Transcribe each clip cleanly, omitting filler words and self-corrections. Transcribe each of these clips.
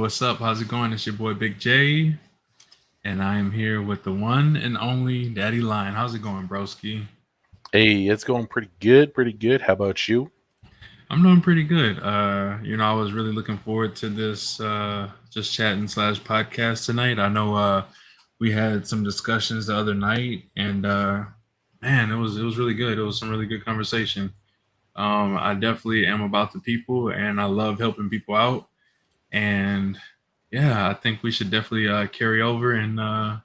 what's up? How's it going? It's your boy Big J, and I am here with the one and only Daddy Lion. How's it going, broski? Hey, it's going pretty good, pretty good. How about you? I'm doing pretty good. I was really looking forward to this just chatting slash podcast tonight. I know we had some discussions the other night, and man, it was really good. It was some really good conversation. I definitely am about the people, and I love helping people out. And yeah, I think we should definitely carry over and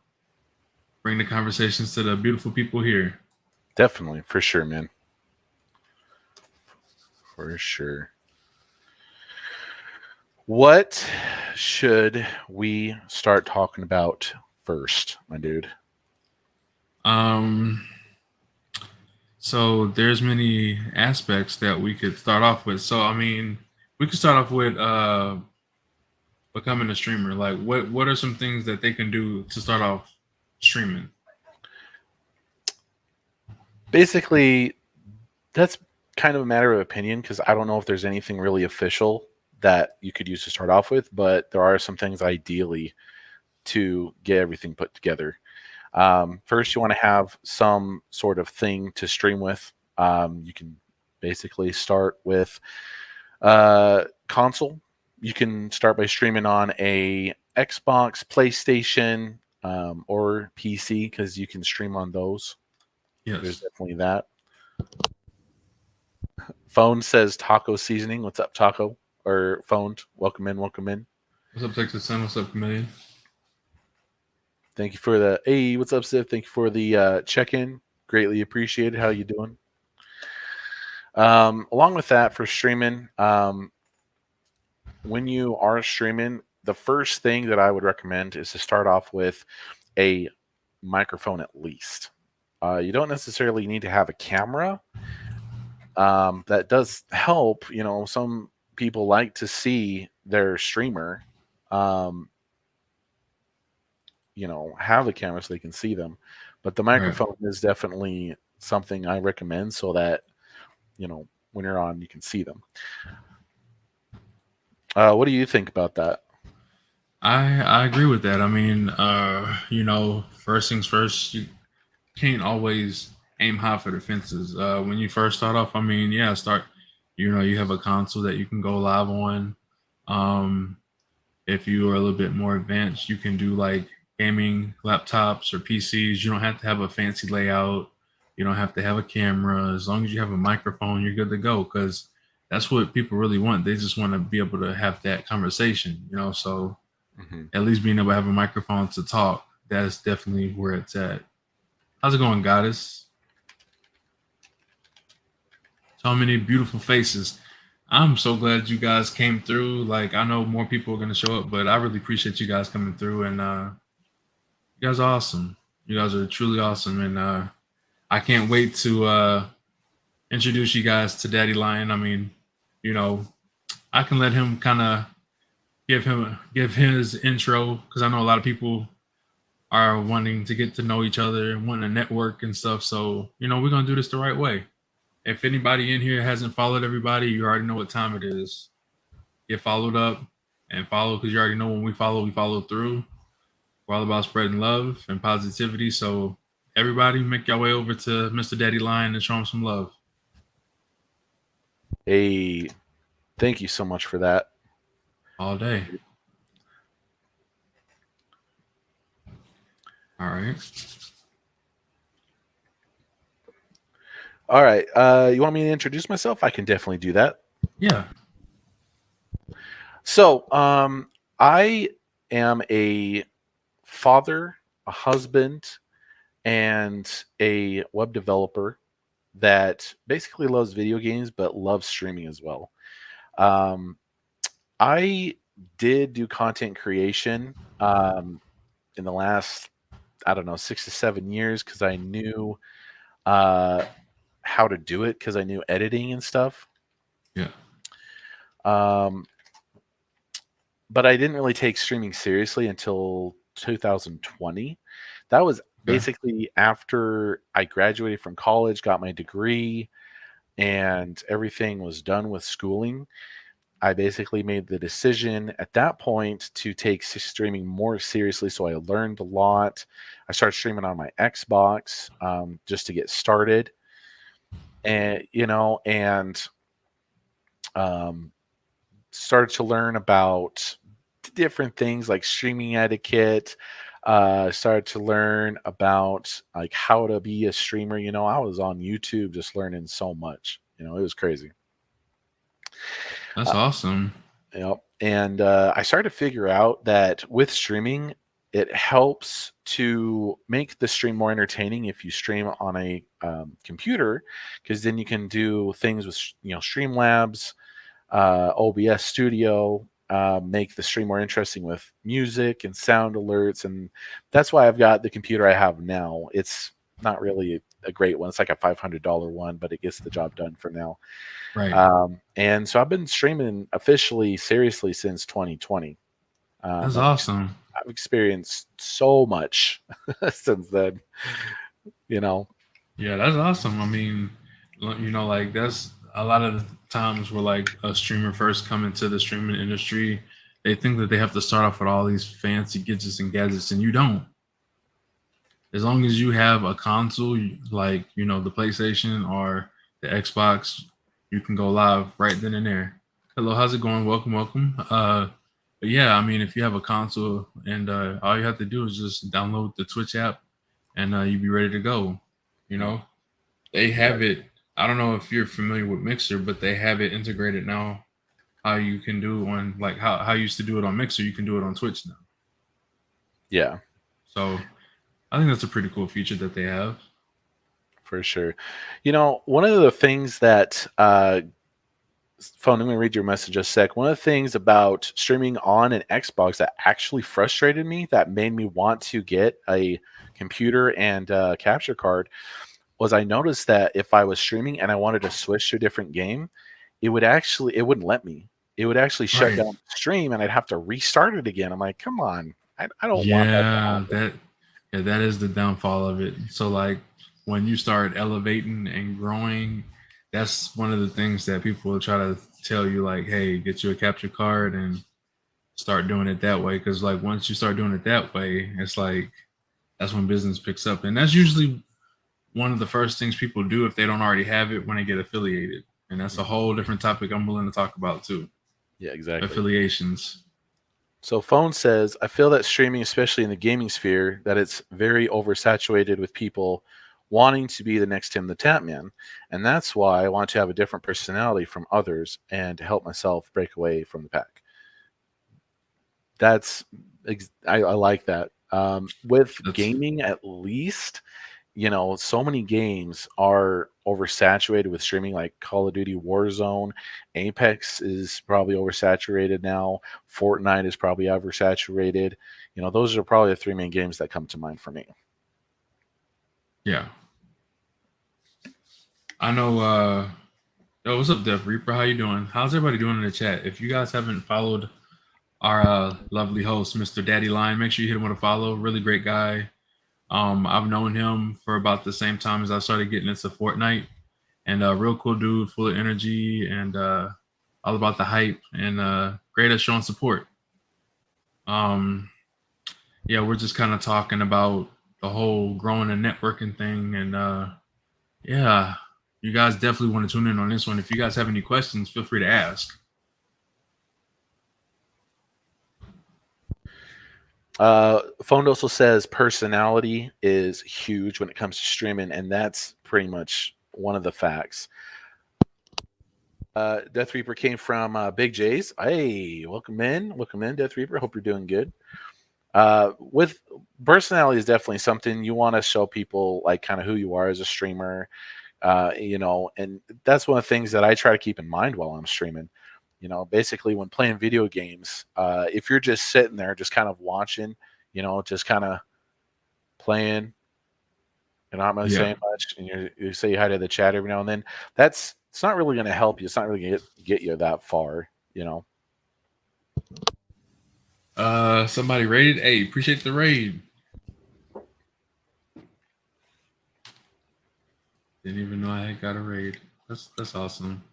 bring the conversations to the beautiful people here. Definitely, for sure, man. For sure. What should we start talking about first, my dude? Um, so there's many aspects that we could start off with. So I mean, we could start off with becoming a streamer. Like, what are some things that they can do to start off streaming? Basically, that's kind of a matter of opinion because I don't know if there's anything really official that you could use to start off with, but there are some things ideally to get everything put together. First, you want to have some sort of thing to stream with. You can basically start with console. You can start by streaming on a Xbox, PlayStation, or PC because you can stream on those. There's Yes. definitely that. Phone says taco seasoning. What's up, taco? Or phoned? Welcome in, welcome in. What's up, Texas Sun? What's up, Chameleon? Thank you for the hey. What's up, Siv? Thank you for the check-in. Greatly appreciated. How you doing? Along with that, for streaming, when you are streaming, the first thing that I would recommend is to start off with a microphone at least. You don't necessarily need to have a camera. That does help. Some people like to see their streamer, um, have a camera so they can see them. But the Right. microphone is definitely something I recommend so that, when you're on, you can see them. What do you think about that? I agree with that. I mean, first things first, you can't always aim high for the fences. When you first start off, I mean, yeah, start. You have a console that you can go live on. Um, if you are a little bit more advanced, you can do like gaming laptops or PCs. You don't have to have a fancy layout. You don't have to have a camera. As long as you have a microphone, you're good to go. Because that's what people really want. They just want to be able to have that conversation. So Hmm. at least being able to have a microphone to talk, that's definitely where it's at. How's it going, Goddess? So many beautiful faces. I'm so glad you guys came through. Like, I know more people are gonna show up, but I really appreciate you guys coming through, and you guys are awesome. You guys are truly awesome, and I can't wait to introduce you guys to Daddy Lion. I mean, you know, I can let him kind of give his intro because I know a lot of people are wanting to get to know each other and wanting to network and stuff. So, we're gonna do this the right way. If anybody in here hasn't followed everybody, you already know what time it is. Get followed up and follow because you already know when we follow through. We're all about spreading love and positivity. So everybody make your way over to Mr. Daddy Lion and show him some love Hey, thank you so much for that. all day. All right. All right. You want me to introduce myself? I can definitely do that. Yeah. So, I am a father, a husband, and a web developer that basically loves video games but loves streaming as well. Um, I did do content creation in the last, I don't know, 6 to 7 years because I knew uh, how to do it because I knew editing and stuff. Yeah. Um, but I didn't really take streaming seriously until 2020. That was Okay. basically after I graduated from college, got my degree, and everything was done with schooling. I basically made the decision at that point to take streaming more seriously. So I learned a lot. I started streaming on my Xbox just to get started, and um, started to learn about different things like streaming etiquette. Started to learn about like how to be a streamer. I was on YouTube just learning so much. It was crazy. That's Uh, awesome. and I started to figure out that with streaming, it helps to make the stream more entertaining if you stream on a computer, because then you can do things with Streamlabs, OBS Studio, make the stream more interesting with music and sound alerts. And that's why I've got the computer I have now. It's not really a great one. It's like a $500 one, but it gets the job done for now. Right. And so I've been streaming officially, seriously since 2020. That's I've, awesome. I've experienced so much since then, you know. Yeah, that's awesome. I mean, like that's a lot of the times where like a streamer first come into the streaming industry, they think that they have to start off with all these fancy gadgets and gadgets, and you don't. As long as you have a console, like the PlayStation or the Xbox, you can go live right then and there. Hello, how's it going? Welcome, welcome. But yeah, I mean, if you have a console and all you have to do is just download the Twitch app, and you'd be ready to go. You know, they have Right. it. I don't know if you're familiar with Mixer, but they have it integrated now. How you can do on like how you used to do it on Mixer, you can do it on Twitch now. Yeah, So I think that's a pretty cool feature that they have. for sure. One of the things that phone, let me read your message a sec. One of the things about streaming on an Xbox that actually frustrated me, that made me want to get a computer and capture card, was I noticed that if I was streaming and I wanted to switch to a different game, it wouldn't let me. It would actually shut Right. down the stream and I'd have to restart it again. I'm like, come on, I don't want that to Yeah, happen. that is the downfall of it. So like when you start elevating and growing, that's one of the things that people will try to tell you like, hey, get you a capture card and start doing it that way. Cause like once you start doing it that way, it's like that's when business picks up. And that's usually one of the first things people do if they don't already have it when they get affiliated. And that's a Mhm. whole different topic I'm willing to talk about too. Yeah, exactly. Affiliations. So phone says, I feel that streaming, especially in the gaming sphere, that it's very oversaturated with people wanting to be the next Tim the Tap Man. And that's why I want to have a different personality from others and to help myself break away from the pack. That's I like that. With That's gaming, at least, so many games are oversaturated with streaming, like Call of Duty Warzone. Apex is probably oversaturated now. Fortnite is probably oversaturated. Those are probably the three main games that come to mind for me. yeah. I know yo, what's up, Def Reaper? How you doing? How's everybody doing in the chat? If you guys haven't followed our lovely host, Mr. Daddy Lion, make sure you hit him with a follow. Really great guy. I've known him for about the same time as I started getting into Fortnite, and real cool dude, full of energy and all about the hype, and great at showing support. Um, yeah, we're just kind of talking about the whole growing and networking thing, and yeah, you guys definitely want to tune in on this one. If you guys have any questions, feel free to ask. Phone also says personality is huge when it comes to streaming, and that's pretty much one of the facts. Death Reaper came from Big J's. Hey, welcome in, Death Reaper. Hope you're doing good. With personality is definitely something you want to show people, like kind of who you are as a streamer. And that's one of the things that I try to keep in mind while I'm streaming. Basically when playing video games, if you're just sitting there, just kind of watching, just kind of playing, you're not really Yeah. saying much, and you say hi to the chat every now and then. It's not really going to help you. It's not really going to get you that far. You know. Somebody raided. Hey, appreciate the raid. Didn't even know I had got a raid. That's awesome.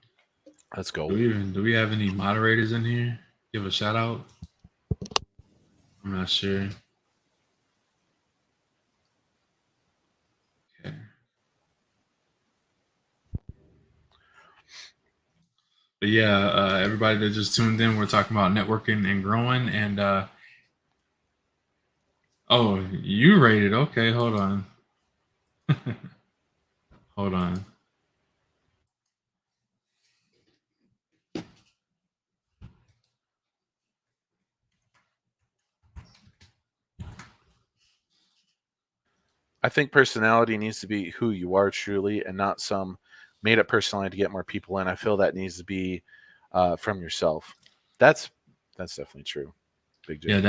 Let's Do go. we even do we have any moderators in here? Give a shout out. I'm not sure. Okay. But yeah, everybody that just tuned in, we're talking about networking and growing. And oh, you rated? Okay, hold on, hold on. I think personality needs to be who you are truly, and not some made up personality to get more people in. I feel that needs to be from yourself. That's that's definitely true. Big Yeah, J.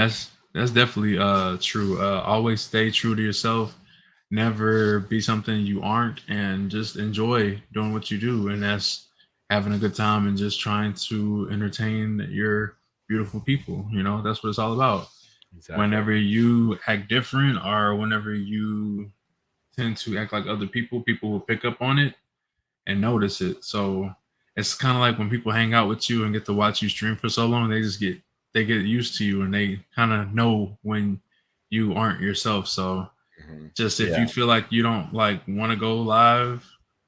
that's definitely true. Always stay true to yourself. Never be something you aren't, and just enjoy doing what you do. And that's having a good time and just trying to entertain your beautiful people. You know, that's what it's all about. Exactly. Whenever you act different or whenever you tend to act like other people, people will pick up on it and notice it. So it's kind of like when people hang out with you and get to watch you stream for so long, they get used to you and they kind of know when you aren't yourself. So just if Yeah. you feel like you don't like want to go live,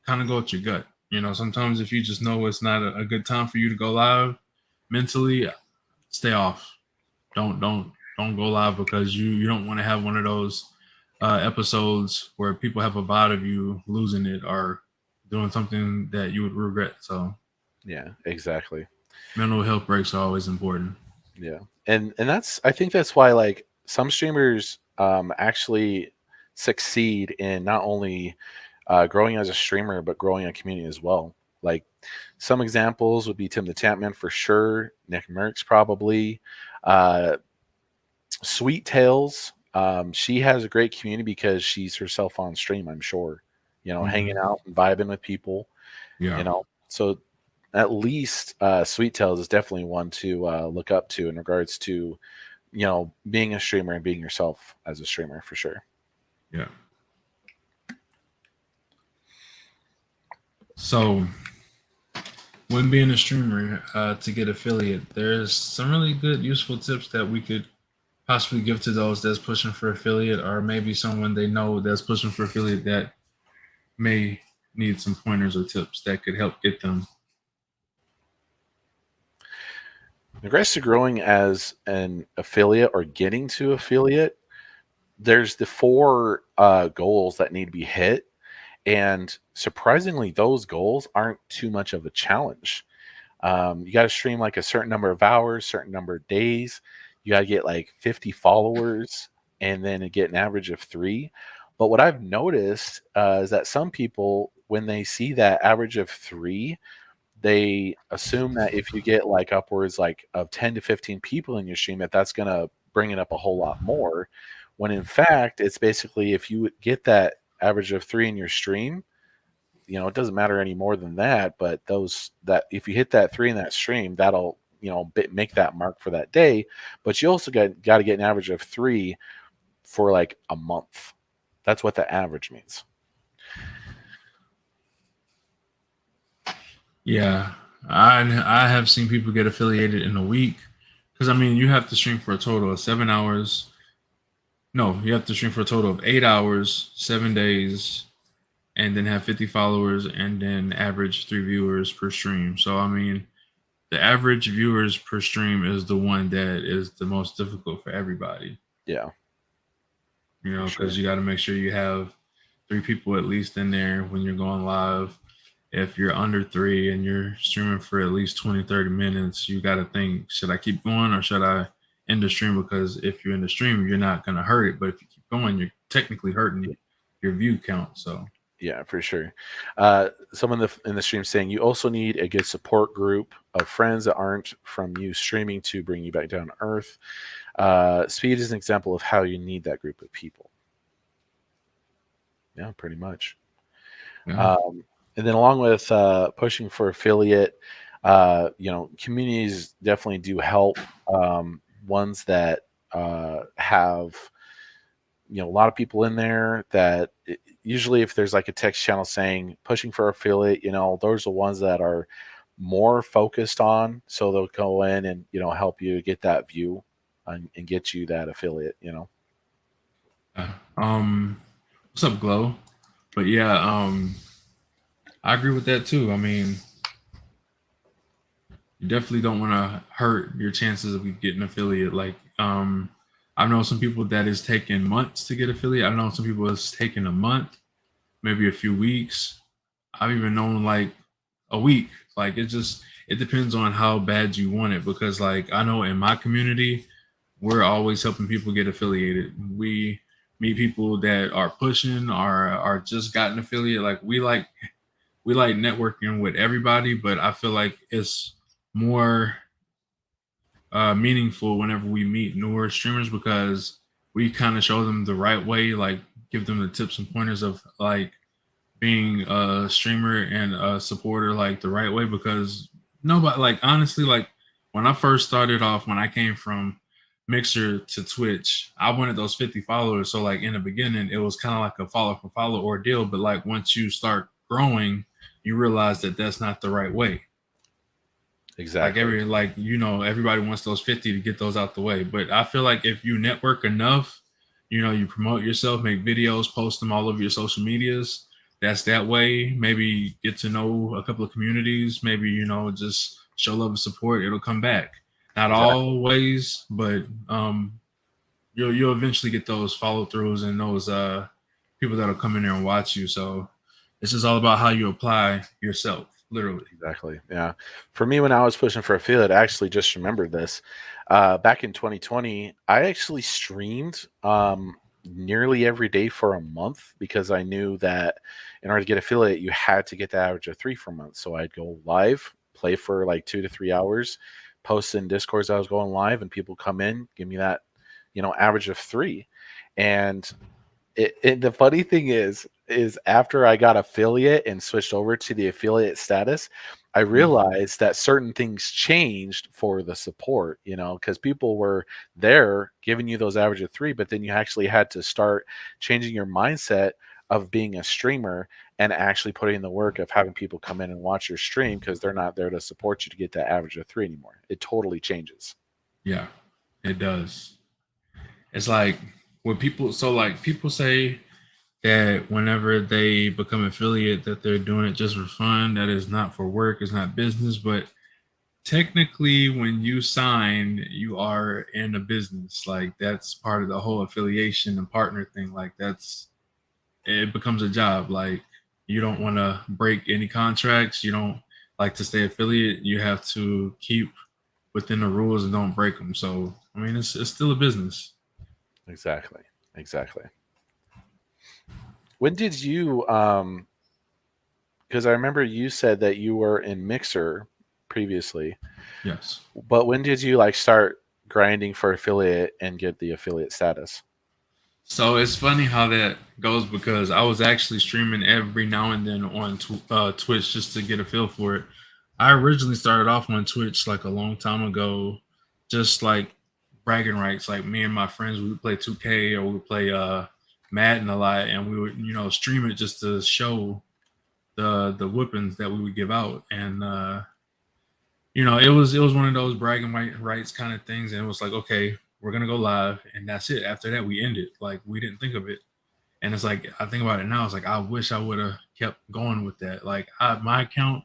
kind of go with your gut. You know, sometimes if you just know it's not a good time for you to go live mentally, stay off. Don't go live because you don't want to have one of those episodes where people have a vibe of you losing it or doing something that you would regret. So Yeah. Exactly. mental health breaks are always important. Yeah. And that's I think that's why like some streamers actually succeed in not only growing as a streamer but growing a community as well. Like some examples would be Tim the Tapman for sure, Nick Merckx probably, uh, Sweet Tails. She has a great community because she's herself on stream. I'm sure, hanging Hmm. out and vibing with people. Yeah, So at least Sweet Tails is definitely one to look up to in regards to being a streamer and being yourself as a streamer for sure. yeah. So when being a streamer, to get affiliate, there's some really good useful tips that we could possibly give to those that's pushing for affiliate, or maybe someone they know that's pushing for affiliate that may need some pointers or tips that could help get them. In regards to growing as an affiliate or getting to affiliate, there's the four goals that need to be hit. And surprisingly, those goals aren't too much of a challenge. You got to stream like a certain number of hours, certain number of days. You got to get like 50 followers and then get an average of three. But what I've noticed is that some people, when they see that average of three, they assume that if you get like upwards like of 10 to 15 people in your stream, that that's going to bring it up a whole lot more. When in fact, it's basically if you get that average of three in your stream, it doesn't matter any more than that, but those that if you hit that three in that stream, that'll make that mark for that day. But you also got to get an average of three for like a month. That's what the average means. Yeah, I have seen people get affiliated in a week because I mean you have to stream for a total of 7 hours. No, you have to stream for a total of 8 hours, 7 days, and then have 50 followers and then average 3 viewers per stream. So I mean the average viewers per stream is the one that is the most difficult for everybody. Yeah, You for know, because sure. you got to make sure you have 3 people at least in there when you're going live. If you're under three and you're streaming for at least 20, 30 minutes, you got to think, should I keep going or should I end the stream? Because if you're in the stream, you're not going to hurt it. But if you keep going, you're technically hurting your view count. So, Yeah, for sure. Someone in the stream saying you also need a good support group of friends that aren't from you streaming to bring you back down to earth. Speed is an example of how you need that group of people. Yeah, pretty much. yeah. And then along with pushing for affiliate, communities definitely do help. Ones that have a lot of people in there that usually if there's like a text channel saying pushing for affiliate, those are ones that are more focused on, so they'll go in and help you get that view and get you that affiliate. Yeah. What's up, Glow? But yeah, I agree with that too. I mean, you definitely don't want to hurt your chances of getting affiliate. Like, I know some people that is taking months to get affiliate. I know some people it's taking a month, maybe a few weeks. I've even known like a week. Like it depends on how bad you want it. Because like I know in my community, we're always helping people get affiliated. We meet people that are pushing, are just gotten affiliate. Like we like networking with everybody, but I feel like it's more meaningful whenever we meet newer streamers because we kind of show them the right way, like give them the tips and pointers of like being a streamer and a supporter like the right way because nobody like honestly like when I first started off when I came from Mixer to Twitch, I wanted those 50 followers. So like in the beginning, it was kind of like a follow for follow ordeal. But like once you start growing, you realize that that's not the right way. Like Exactly. everybody wants those 50 to get those out the way. But I feel like if you network enough, you promote yourself, make videos, post them all over your social medias. That's that way. Maybe get to know a couple of communities. Maybe just show love and support. It'll come back. Not Exactly. always, but you'll eventually get those follow throughs and those people that'll come in there and watch you. So it's just all about how you apply yourself, literally. Exactly. Yeah. For me, when I was pushing for affiliate, I actually just remembered this. Back in 2020, I actually streamed nearly every day for a month because I knew that in order to get affiliate, you had to get the average of 3 for a month. So I'd go live, play for like 2 to 3 hours, post in Discords I was going live, and people come in, give me that, average of 3. And the funny thing is after I got affiliate and switched over to the affiliate status, I Mm. realized that certain things changed for the support, because people were there giving you those average of 3, but then you actually had to start changing your mindset of being a streamer and actually putting in the work of having people come in and watch your stream because they're not there to support you to get that average of 3 anymore. It totally changes. Yeah, it does. It's like when people so like people say that whenever they become affiliate that they're doing it just for fun, that is not for work, it's not business, but technically when you sign, you are in a business. Like that's part of the whole affiliation and partner thing. Like that's it becomes a job. Like you don't want to break any contracts. You don't like to stay affiliate. You have to keep within the rules and don't break them. So I mean, it's still a business. Exactly. Exactly. When did you because I remember you said that you were in Mixer previously, Yes. but when did you like start grinding for affiliate and get the affiliate status? So it's funny how that goes because I was actually streaming every now and then on Twitch just to get a feel for it. I originally started off on Twitch like a long time ago, just like bragging rights. Like me and my friends, we would play 2K or we would play Madden a lot, and we would stream it just to show the whippings that we would give out. And it was one of those bragging rights kind of things, and it was like, okay, we're gonna go live, and that's it. After that, we end it. Like we didn't think of it, and it's like I think about it now. It's like I wish I would have kept going with that. Like my account,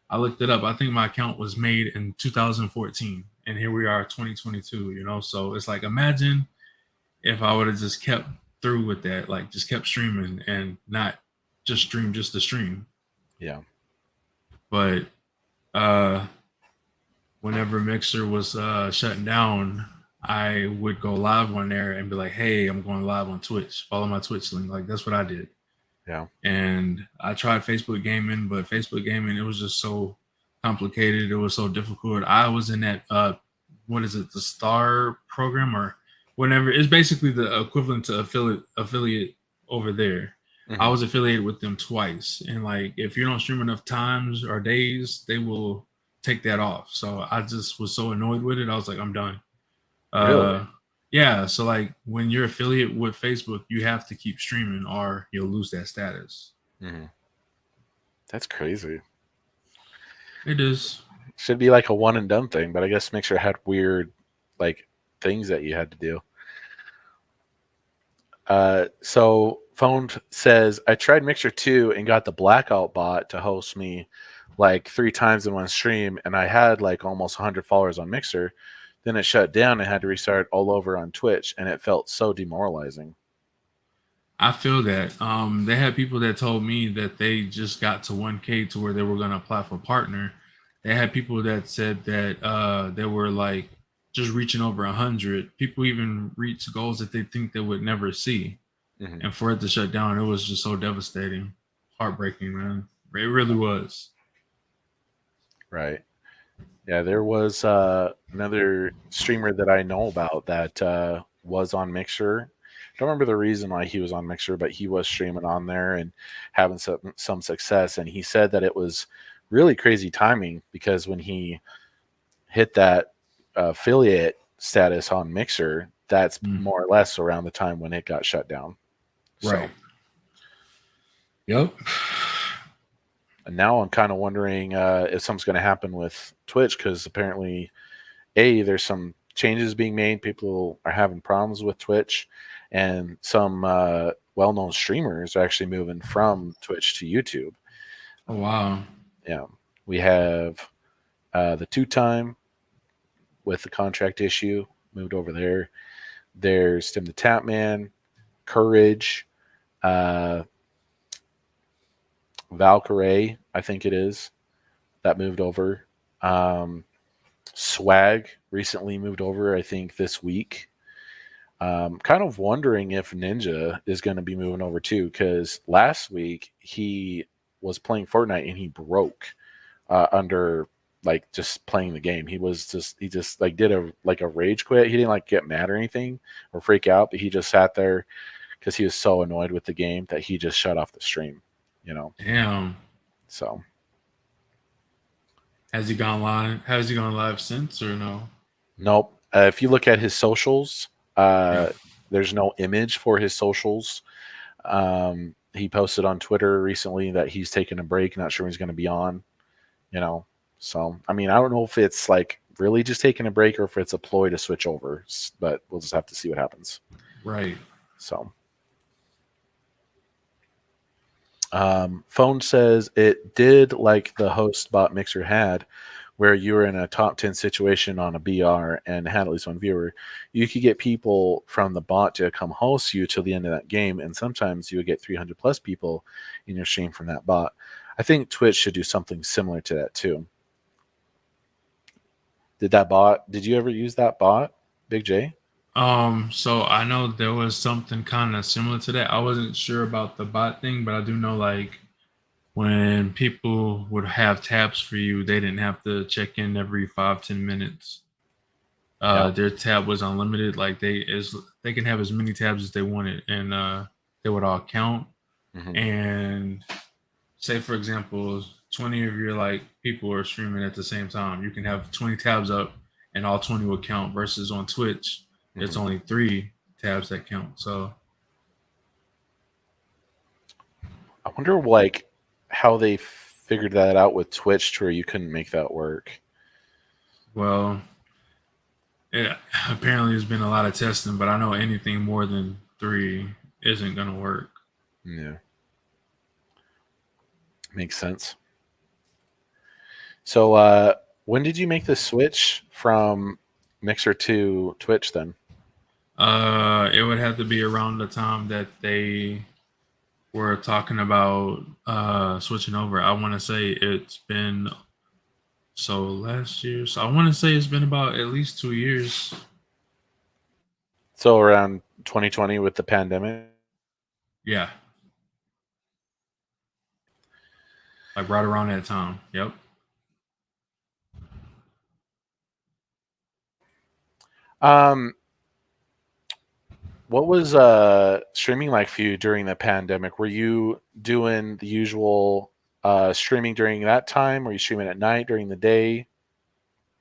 I looked it up. I think my account was made in 2014, and here we are, 2022. So it's like imagine if I would have just kept through with that, like just kept streaming and not just stream just to stream. Yeah. But uh whenever Mixer was shutting down, I would go live on there and be like, "Hey, I'm going live on Twitch. Follow my Twitch link." Like that's what I did. Yeah. And I tried Facebook gaming, but Facebook gaming it was just so complicated. It was so difficult. I was in that what is it, the Star program or whatever. It's basically the equivalent to affiliate over there. I Hmm. was affiliated with them twice, and like if you don't stream enough times or days, they will take that off. So I just was so annoyed with it. I was like, I'm done. Really? Uh, yeah. So like when you're affiliate with Facebook, you have to keep streaming or you'll lose that status. Hmm. That's crazy. It is. Should be like a one and done thing, but I guess Mixer had weird like things that you had to do. So phone says I tried Mixer 2 and got the blackout bot to host me like 3 times in one stream, and I had like almost 100 followers on Mixer. Then it shut down and had to restart all over on Twitch, and it felt so demoralizing. I feel that. They had people that told me that they just got to 1K to where they were gonna apply for partner. They had people that said that they were like just reaching over 100. People even reach goals that they think they would never see, Hmm. and for it to shut down, it was just so devastating, heartbreaking, man. It really was. Right. Yeah, there was another streamer that I know about that was on Mixer. Don't remember the reason why he was on Mixer, but he was streaming on there and having some success. And he said that it was really crazy timing because when he hit that affiliate status on Mixer, that's Mm, more or less around the time when it got shut down. right. So, Yep. and now I'm kind of wondering if something's going to happen with Twitch because apparently there's some changes being made. People are having problems with Twitch, and some well-known streamers are actually moving from Twitch to YouTube. Oh wow. Yeah, we have the two time with the contract issue moved over there. There's Tim the Tapman, Courage, uh, Valkyrie, I think it is, that moved over. Um, Swag recently moved over, I think this week. Kind of wondering if Ninja is going to be moving over too, because last week he was playing Fortnite and he broke under like just playing the game. He just like did a rage quit. He didn't like get mad or anything or freak out, but he just sat there because he was so annoyed with the game that he just shut off the stream. You know, Damn. so Has he gone live? Has he gone live since or no? nope. If you look at his socials, Yeah. there's no image for his socials. He posted on Twitter recently that he's taking a break, not sure when he's going to be on, you know. So, I mean, I don't know if it's like really just taking a break or if it's a ploy to switch over, but we'll just have to see what happens. Right. So, phone says it did like the host bot Mixer had, where you were in a top 10 situation on a BR and had at least one viewer. You could get people from the bot to come host you till the end of that game, and sometimes you would get 300 plus people in your stream from that bot. I think Twitch should do something similar to that too. Did you ever use that bot, Big J? So I know there was something kind of similar to that. I wasn't sure about the bot thing, but I do know like when people would have tabs for you, they didn't have to check in every 5-10 minutes. Yeah. Their tab was unlimited. Like they can have as many tabs as they wanted, and they would all count. Hmm. And say for example, 20 of your like people are streaming at the same time. You can have 20 tabs up, and all 20 will count. Versus on Twitch, it's Hmm. only 3 tabs that count. So I wonder like how they figured that out with Twitch to where you couldn't make that work. well, it apparently there's been a lot of testing, but I know anything more than 3 isn't gonna work. Yeah, makes sense. So, when did you make the switch from Mixer to Twitch then? It would have to be around the time that they were talking about switching over. I want to say it's been so last year. So I want to say it's been about at least 2 years. So, around 2020 with the pandemic? Yeah, like right around that time. Yep. Um, what was streaming like for you during the pandemic? Were you doing the usual streaming during that time? Were you streaming at night, during the day?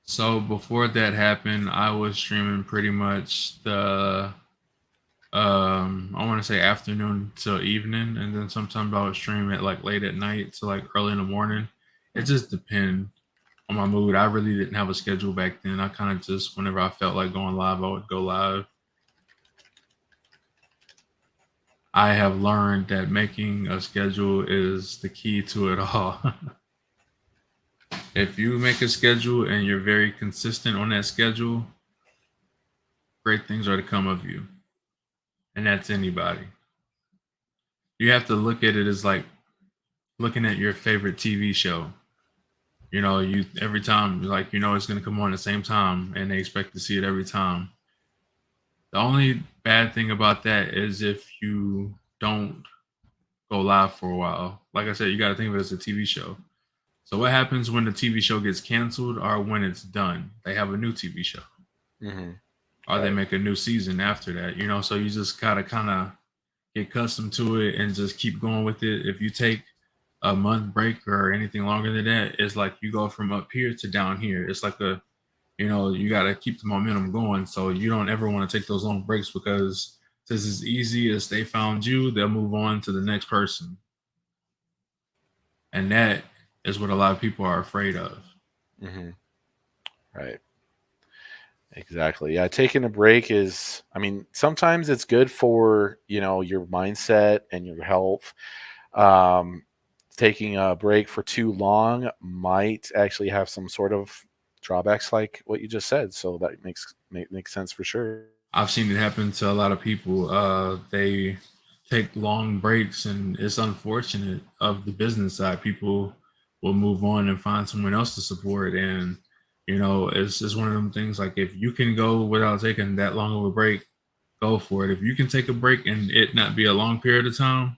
So before that happened, I was streaming pretty much the I want to say afternoon till evening, and then sometimes I would stream it like late at night to like early in the morning. It just depends. on my mood. I really didn't have a schedule back then. I kind of just, whenever I felt like going live, I would go live. I have learned that making a schedule is the key to it all. If you make a schedule and you're very consistent on that schedule, great things are to come of you. And that's anybody. You have to look at it as like looking at your favorite TV show. You know, you every time like you know it's gonna come on at the same time and they expect to see it every time. The only bad thing about that is if you don't go live for a while. Like I said, you gotta think of it as a TV show. So what happens when the TV show gets canceled or when it's done? They have a new TV show. Mm-hmm. Or they Right. make a new season after that, you know, so you just gotta kinda get accustomed to it and just keep going with it. If you take a month break or anything longer than that, it's like you go from up here to down here. It's like a, you know, you got to keep the momentum going. So you don't ever want to take those long breaks because just as easy as they found you, they'll move on to the next person. And that is what a lot of people are afraid of. Mm-hmm. Right. Exactly. Yeah, taking a break is, I mean, sometimes it's good for, your mindset and your health. Um, Taking a break for too long might actually have some sort of drawbacks like what you just said. So that makes sense for sure. I've seen it happen to a lot of people. They take long breaks, and it's unfortunate of the business side. People will move on and find someone else to support, and you know, it's one of them things. Like if you can go without taking that long of a break, go for it. If you can take a break and it not be a long period of time,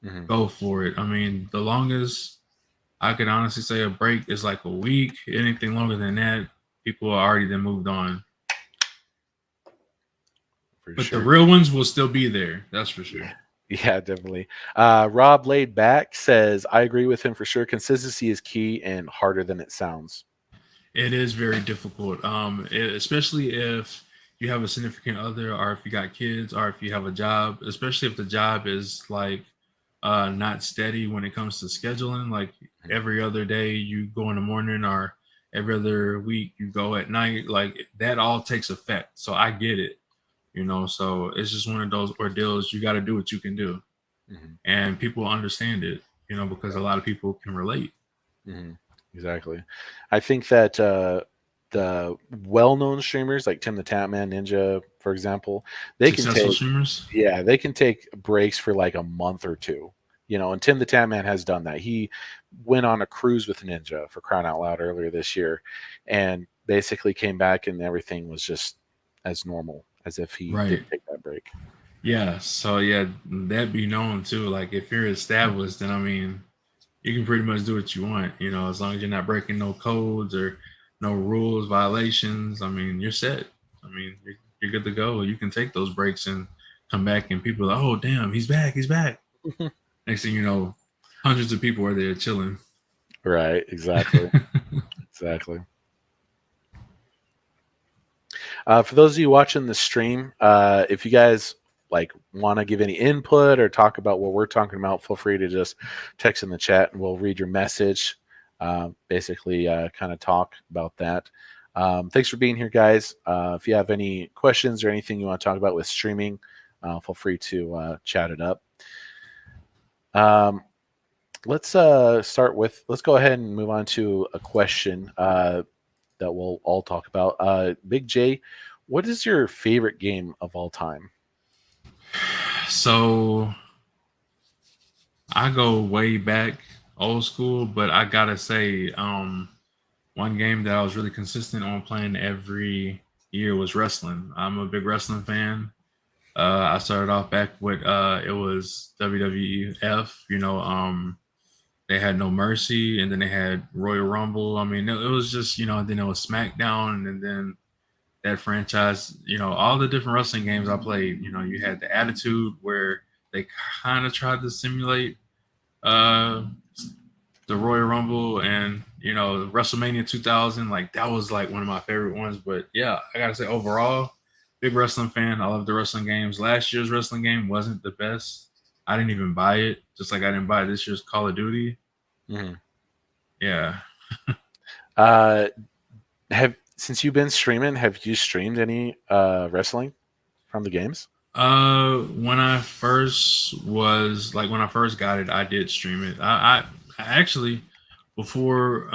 Hmm. go for it. I mean, the longest I could honestly say a break is like a week. Anything longer than that, people are already then moved on. For But the sure. real ones will still be there. That's for sure. Yeah. Yeah, definitely. Rob Laid Back says, I agree with him for sure. Consistency is key and harder than it sounds. It is very difficult, especially if you have a significant other, or if you got kids, or if you have a job. Especially if the job is like not steady when it comes to scheduling. Like Mhm. every other day you go in the morning, or every other week you go at night. Like that all takes effect. So I get it, you know. So it's just one of those ordeals. You got to do what you can do, Mhm. and people understand it, you know, because a lot of people can relate. Mhm. Exactly. I think that the well-known streamers like Tim the Tatman Ninja, for example, they can Successful take streamers, yeah, they can take breaks for like a month or two. And Tim the Tatman has done that. He went on a cruise with Ninja for crying out loud earlier this year, and basically came back and everything was just as normal as if he right? didn't take that break. Yeah, so yeah, that be known too. Like if you're established, then I mean, you can pretty much do what you want, you know, as long as you're not breaking no codes or no rules, violations. I mean, you're set. I mean, you're good to go. You can take those breaks and come back, and people are like, oh, damn, he's back, he's back. Next thing you know, hundreds of people are there chilling. Right, exactly. Exactly. For those of you watching the stream, if you guys like want to give any input or talk about what we're talking about, feel free to just text in the chat and we'll read your message. Basically, kind of talk about that. Thanks for being here, guys. If you have any questions or anything you want to talk about with streaming, feel free to chat it up. Um, let's go ahead and move on to a question that we'll all talk about. Big J, what is your favorite game of all time? So I go way back, old school, but I gotta say, one game that I was really consistent on playing every year was wrestling. I'm a big wrestling fan. I started off back with it was WWF. You know, they had No Mercy, and then they had Royal Rumble. I mean, it was just, you know, and then it was SmackDown, and then that franchise. You know, all the different wrestling games I played. You know, you had the Attitude where they kind of tried to simulate uh the Royal Rumble, and you know WrestleMania 2000. Like that was like one of my favorite ones. But yeah, I gotta say overall, big wrestling fan. I love the wrestling games. Last year's wrestling game wasn't the best. I didn't even buy it, just like I didn't buy this year's Call of Duty. Mhm. Yeah, Uh, have since you've been streaming, have you streamed any wrestling from the games? When I first was like when I first got it, I did stream it. I actually before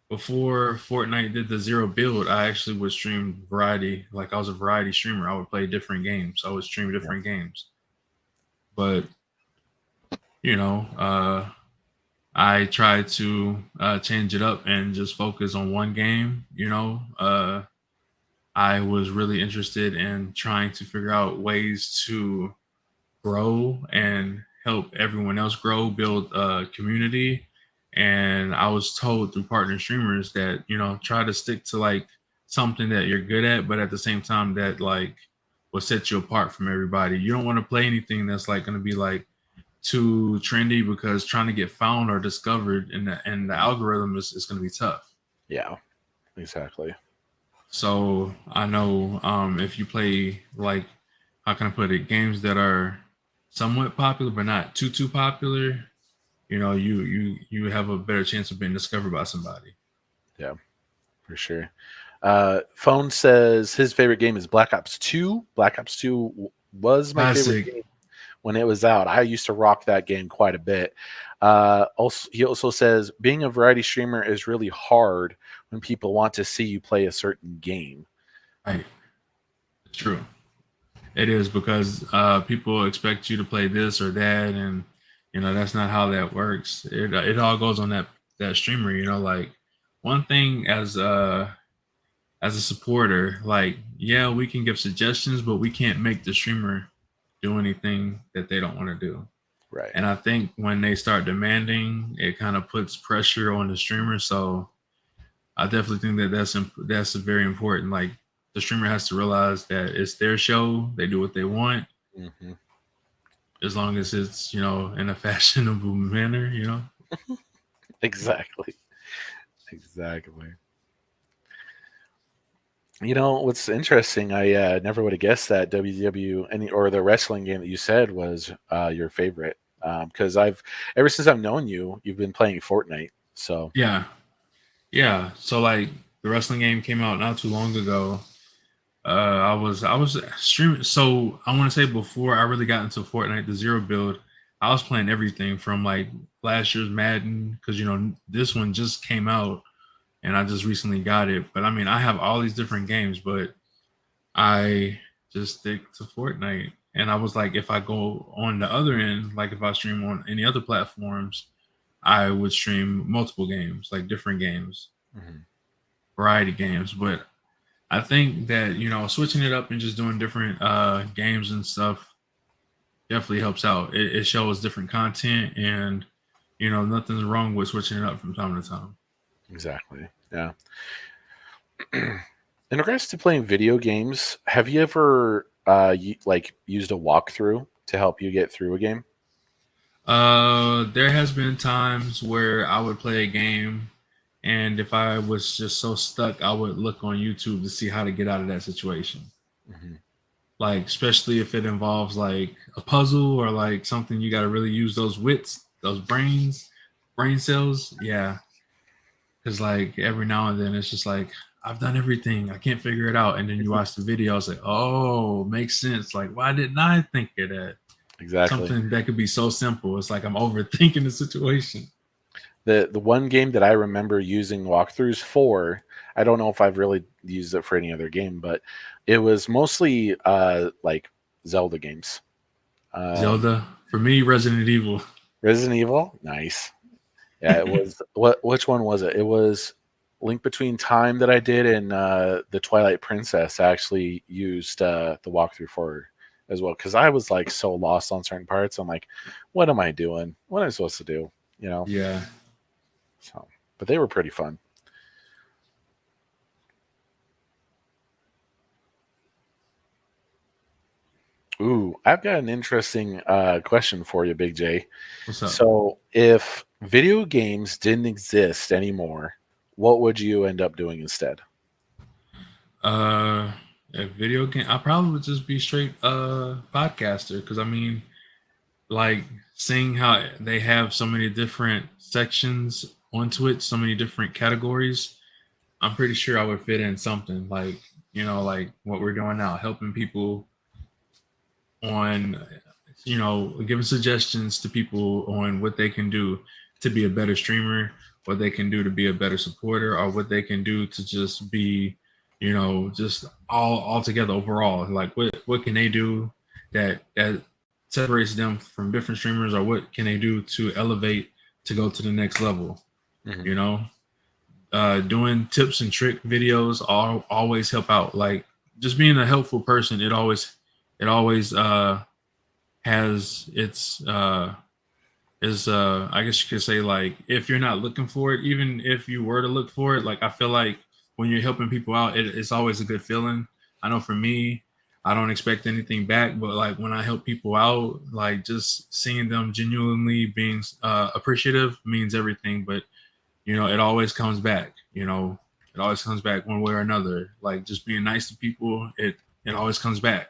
before Fortnite did the zero build, I actually would stream variety. Like I was a variety streamer. I would play different games. I would stream Yeah. different games. But you know, I tried to change it up and just focus on one game. I was really interested in trying to figure out ways to grow and help everyone else grow, build a community. And I was told through partner streamers that, try to stick to like something that you're good at, but at the same time that like will set you apart from everybody. You don't want to play anything that's like going to be like too trendy because trying to get found or discovered in the algorithm is going to be tough. Yeah, exactly. So I know if you play like how can I put it, games that are somewhat popular but not too popular, you have a better chance of being discovered by somebody. Yeah, for sure. Phone says his favorite game is Black Ops 2. Black Ops 2 was my favorite Classic. game when it was out. I used to rock that game quite a bit. He also says being a variety streamer is really hard when people want to see you play a certain game. Right. It's true. It is because people expect you to play this or that, and that's not how that works. It all goes on that streamer. Like one thing as a supporter, like yeah, we can give suggestions, but we can't make the streamer do anything that they don't want to do. Right. And I think when they start demanding, it kind of puts pressure on the streamer. So I definitely think that that's very important. Like the streamer has to realize that it's their show; they do what they want, Hmm. as long as it's in a fashionable manner. Exactly. Exactly. You know what's interesting? I never would have guessed that WW any or the wrestling game that you said was your favorite. Because I've ever since I've known you, you've been playing Fortnite. So Yeah, yeah. So like the wrestling game came out not too long ago. I was streaming. So I want to say before I really got into Fortnite, the zero build, I was playing everything from like last year's Madden because this one just came out and I just recently got it. But I mean, I have all these different games, but I just stick to Fortnite. And I was like, if I go on the other end, like if I stream on any other platforms, I would stream multiple games, like different games, mhm. variety games. But I think that switching it up and just doing different games and stuff definitely helps out. It shows different content, and nothing's wrong with switching it up from time to time. Exactly. Yeah. In regards to playing video games, have you ever like used a walkthrough to help you get through a game? There has been times where I would play a game, and if I was just so stuck, I would look on YouTube to see how to get out of that situation. Hmm. Like, especially if it involves like a puzzle or like something you got to really use those wits, those brain cells. Yeah, because like every now and then it's just like I've done everything, I can't figure it out, and then you watch the video, it's like, oh, makes sense. Like, why didn't I think of that? Exactly. Something that could be so simple. It's like I'm overthinking the situation. The one game that I remember using walkthroughs for, I don't know if I've really used it for any other game, but it was mostly like Zelda games. Um, Zelda for me, Resident Evil. Resident Evil, nice. Yeah, it was what? Which one was it? It was Link Between Time that I did, and the Twilight Princess. I actually used the walkthrough for as well because I was like so lost on certain parts. I'm like, what am I doing? What am I supposed to do? You know. Yeah. So, but they were pretty fun. Ooh, I've got an interesting question for you, Big J. What's up? So, if video games didn't exist anymore, what would you end up doing instead? Uh, a video game. I probably would just be straight podcaster because I mean, like seeing how they have so many different sections on Twitch, so many different categories. I'm pretty sure I would fit in something like, like what we're doing now, helping people on, giving suggestions to people on what they can do to be a better streamer, what they can do to be a better supporter, or what they can do to just be, just all together overall. Like what can they do that separates them from different streamers, or what can they do to elevate to go to the next level? Mhm. You know, doing tips and trick videos always help out. Like just being a helpful person, it always has its is I guess you could say, like, if you're not looking for it, even if you were to look for it, like I feel like when you're helping people out, it's always a good feeling. I know for me, I don't expect anything back, but like when I help people out, like just seeing them genuinely being appreciative means everything. But it always comes back. It always comes back one way or another. Like just being nice to people, it always comes back.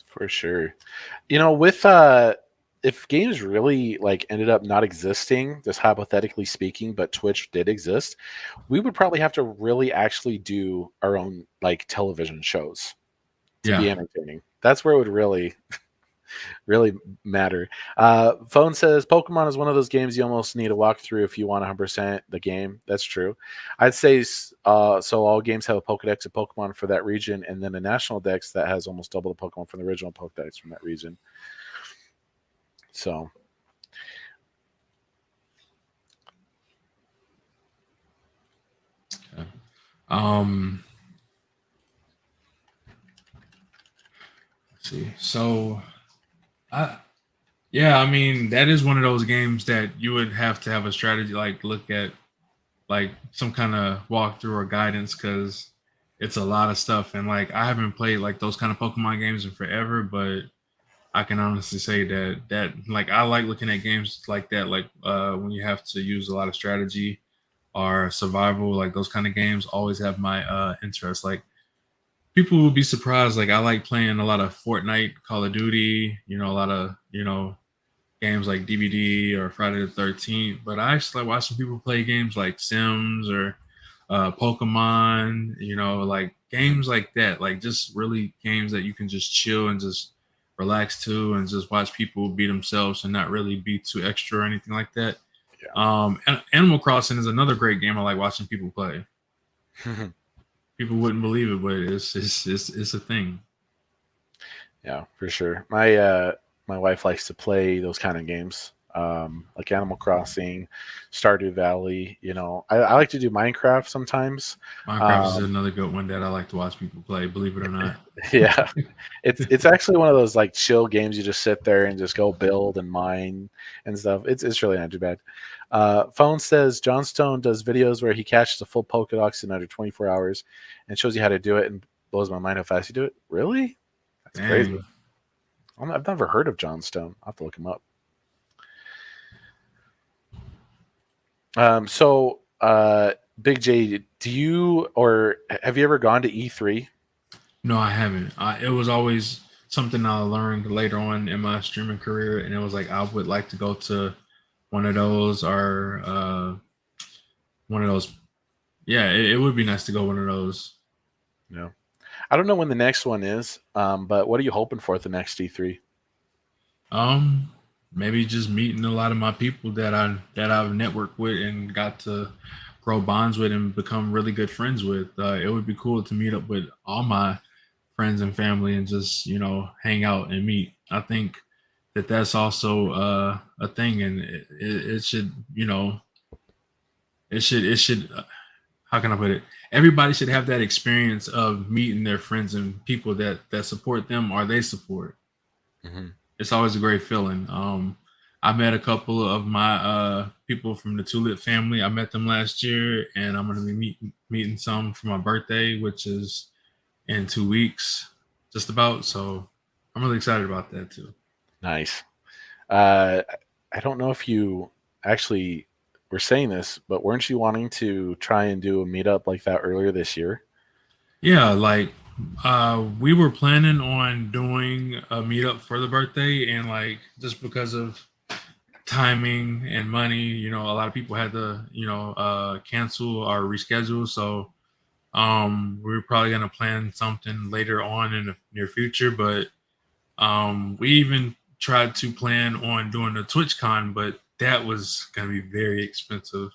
For sure. With if games really like ended up not existing, just hypothetically speaking, but Twitch did exist, we would probably have to really actually do our own like television shows to be Yeah. entertaining. That's where it would really really matter. Phone says Pokemon is one of those games you almost need a walkthrough if you want 100% the game. That's true. I'd say so. All games have a Pokedex of Pokemon for that region, and then a national dex that has almost double the Pokemon from the original Pokedex from that region. So, Okay. Um. Let's see. So, I yeah, I mean that is one of those games that you would have to have a strategy, like look at like some kind of walkthrough or guidance, because it's a lot of stuff. And like I haven't played like those kind of Pokemon games in forever, but I can honestly say that like I like looking at games like that, like when you have to use a lot of strategy or survival, like those kind of games always have my interest. Like people will be surprised. Like I like playing a lot of Fortnite, Call of Duty, a lot of games like DVD or Friday the 13th. But I actually like watching people play games like Sims or Pokemon. Like games like that. Like just really games that you can just chill and just relax to, and just watch people be themselves and not really be too extra or anything like that. Animal Crossing is another great game I like watching people play. yeah. People wouldn't believe it, but it's a thing. Yeah, for sure. My wife likes to play those kind of games, like Animal Crossing, Stardew Valley. I like to do Minecraft sometimes. Minecraft is Um, another good one that I like to watch people play, believe it or not. yeah, it's actually one of those like chill games. You just sit there and just go build and mine and stuff. It's really not too bad. Phone says Johnstone does videos where he catches a full Pokedex in under 24 hours and shows you how to do it, and blows my mind how fast you do it. Really? That's crazy. Dang. I've never heard of Johnstone. I'll have to look him up. Big J, do you or have you ever gone to E3? No, I haven't. It was always something I learned later on in my streaming career, and it was like I would like to go to one of those, or one of those. Yeah, it would be nice to go one of those. No. I don't know when the next one is, but what are you hoping for at the next E3? Um, Maybe just meeting a lot of my people that I've networked with and got to grow bonds with and become really good friends with. It would be cool to meet up with all my friends and family and just hang out and meet. I think that's also a thing, and it should it should how can I put it? Everybody should have that experience of meeting their friends and people that support them or they support. Hmm. It's always a great feeling. I met a couple of my people from the Tulip family. I met them last year, and I'm going to be meeting some for my birthday, which is in 2 weeks, just about. So I'm really excited about that too. Nice. Uh, I don't know if you actually were saying this, but weren't you wanting to try and do a meetup like that earlier this year? Yeah, like we were planning on doing a meetup for the birthday, and like just because of timing and money. You know, a lot of people had to, cancel or reschedule. So we're probably gonna plan something later on in the near future. But we even tried to plan on doing a TwitchCon, but that was gonna be very expensive.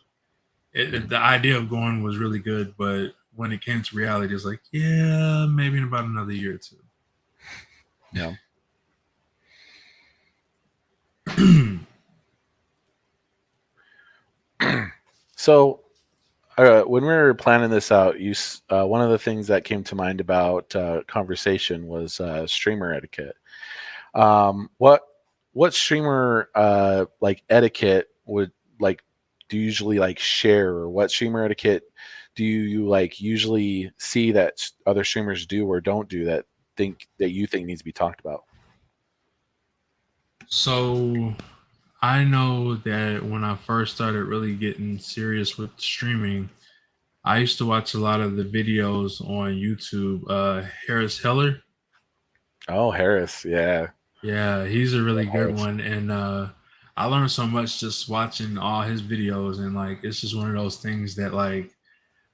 The idea of going was really good, but when it came to reality, it's like, yeah, maybe in about another year or two. Yeah. So when we were planning this out, one of the things that came to mind about conversation was streamer etiquette. What streamer like etiquette would like do you usually like share, or what streamer etiquette do you like usually see that other streamers do or don't do that you think needs to be talked about? So I know that when I first started really getting serious with streaming, I used to watch a lot of the videos on YouTube. Harris Heller, Oh, Harris, yeah, yeah, he's a really good Harris. one, and I learned so much just watching all his videos, and like it's just one of those things that like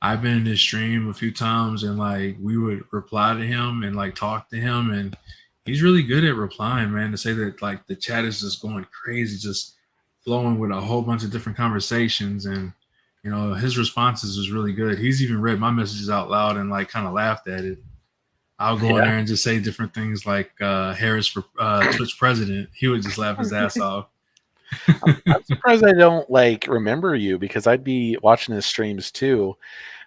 I've been in his stream a few times, and like we would reply to him and like talk to him, and he's really good at replying, man. To say that like the chat is just going crazy, just flowing with a whole bunch of different conversations, and his responses is really good. He's even read my messages out loud and like kind of laughed at it. I'll go in Yeah, there and just say different things like Harris for Twitch president. He would just laugh his ass off. I'm surprised I don't like remember you, because I'd be watching his streams too,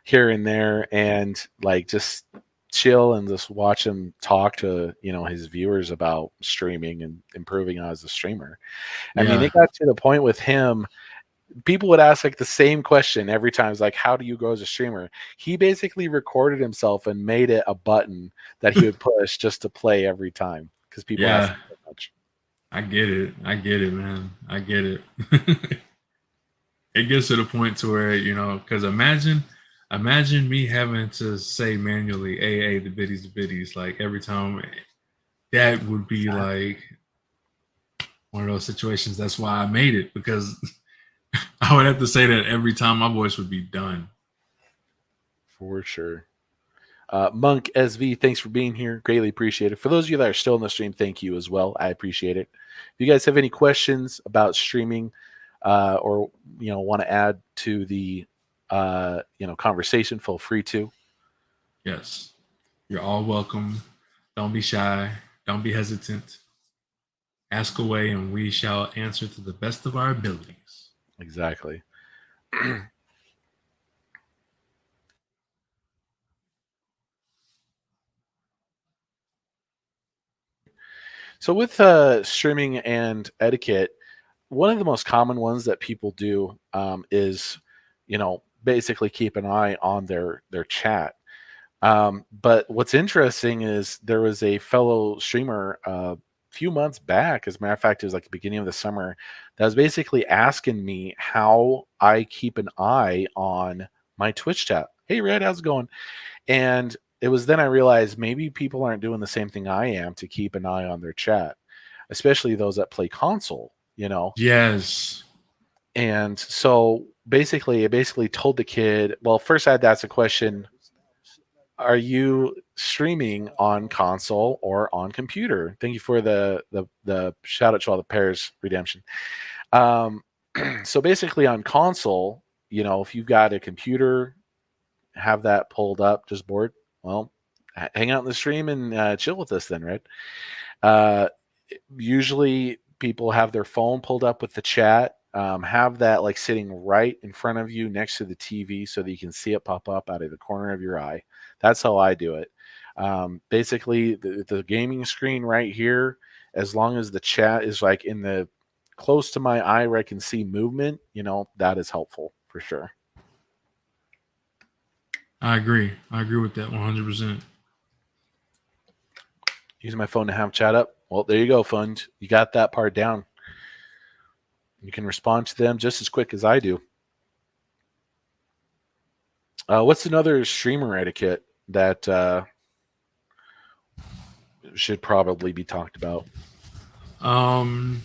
here and there, and like just chill and just watch him talk to his viewers about streaming and improving as a streamer. I mean, Yeah, it got to the point with him, people would ask like the same question every time. It's like, how do you grow as a streamer? He basically recorded himself and made it a button that he would push just to play every time, because people ask yeah, him so much. I get it. I get it, man. I get it. It gets to the point to where because imagine me having to say manually "a the biddies" like every time. That would be like one of those situations. That's why I made it, because I would have to say that every time my voice would be done. For sure. Monk SV, thanks for being here. Greatly appreciate it. For those of you that are still in the stream, thank you as well. I appreciate it. If you guys have any questions about streaming, or want to add to the conversation, feel free to. Yes, you're all welcome. Don't be shy. Don't be hesitant. Ask away, and we shall answer to the best of our abilities. Exactly. So with streaming and etiquette, one of the most common ones that people do is, basically keep an eye on their chat. But what's interesting is there was a fellow streamer a few months back, as a matter of fact, it was like the beginning of the summer, that was basically asking me how I keep an eye on my Twitch chat. Hey, Red, how's it going? And it was then I realized maybe people aren't doing the same thing I am to keep an eye on their chat, especially those that play console. Yes. And so basically, I basically told the kid, well, first I had to ask a question: are you streaming on console or on computer? Thank you for the shout out to all the pairs redemption. Um, so basically, on console, if you've got a computer, have that pulled up, just bored. Well, hang out in the stream and chill with us then, right? Uh, Usually, people have their phone pulled up with the chat. Have that like sitting right in front of you next to the TV so that you can see it pop up out of the corner of your eye. That's how I do it. Basically, the gaming screen right here, as long as the chat is like in the close to my eye where I can see movement, that is helpful for sure. I agree. I agree with that 100%. Using my phone to have chat up. Well, there you go, Fund. You got that part down. You can respond to them just as quick as I do. What's another streamer etiquette that should probably be talked about? Um,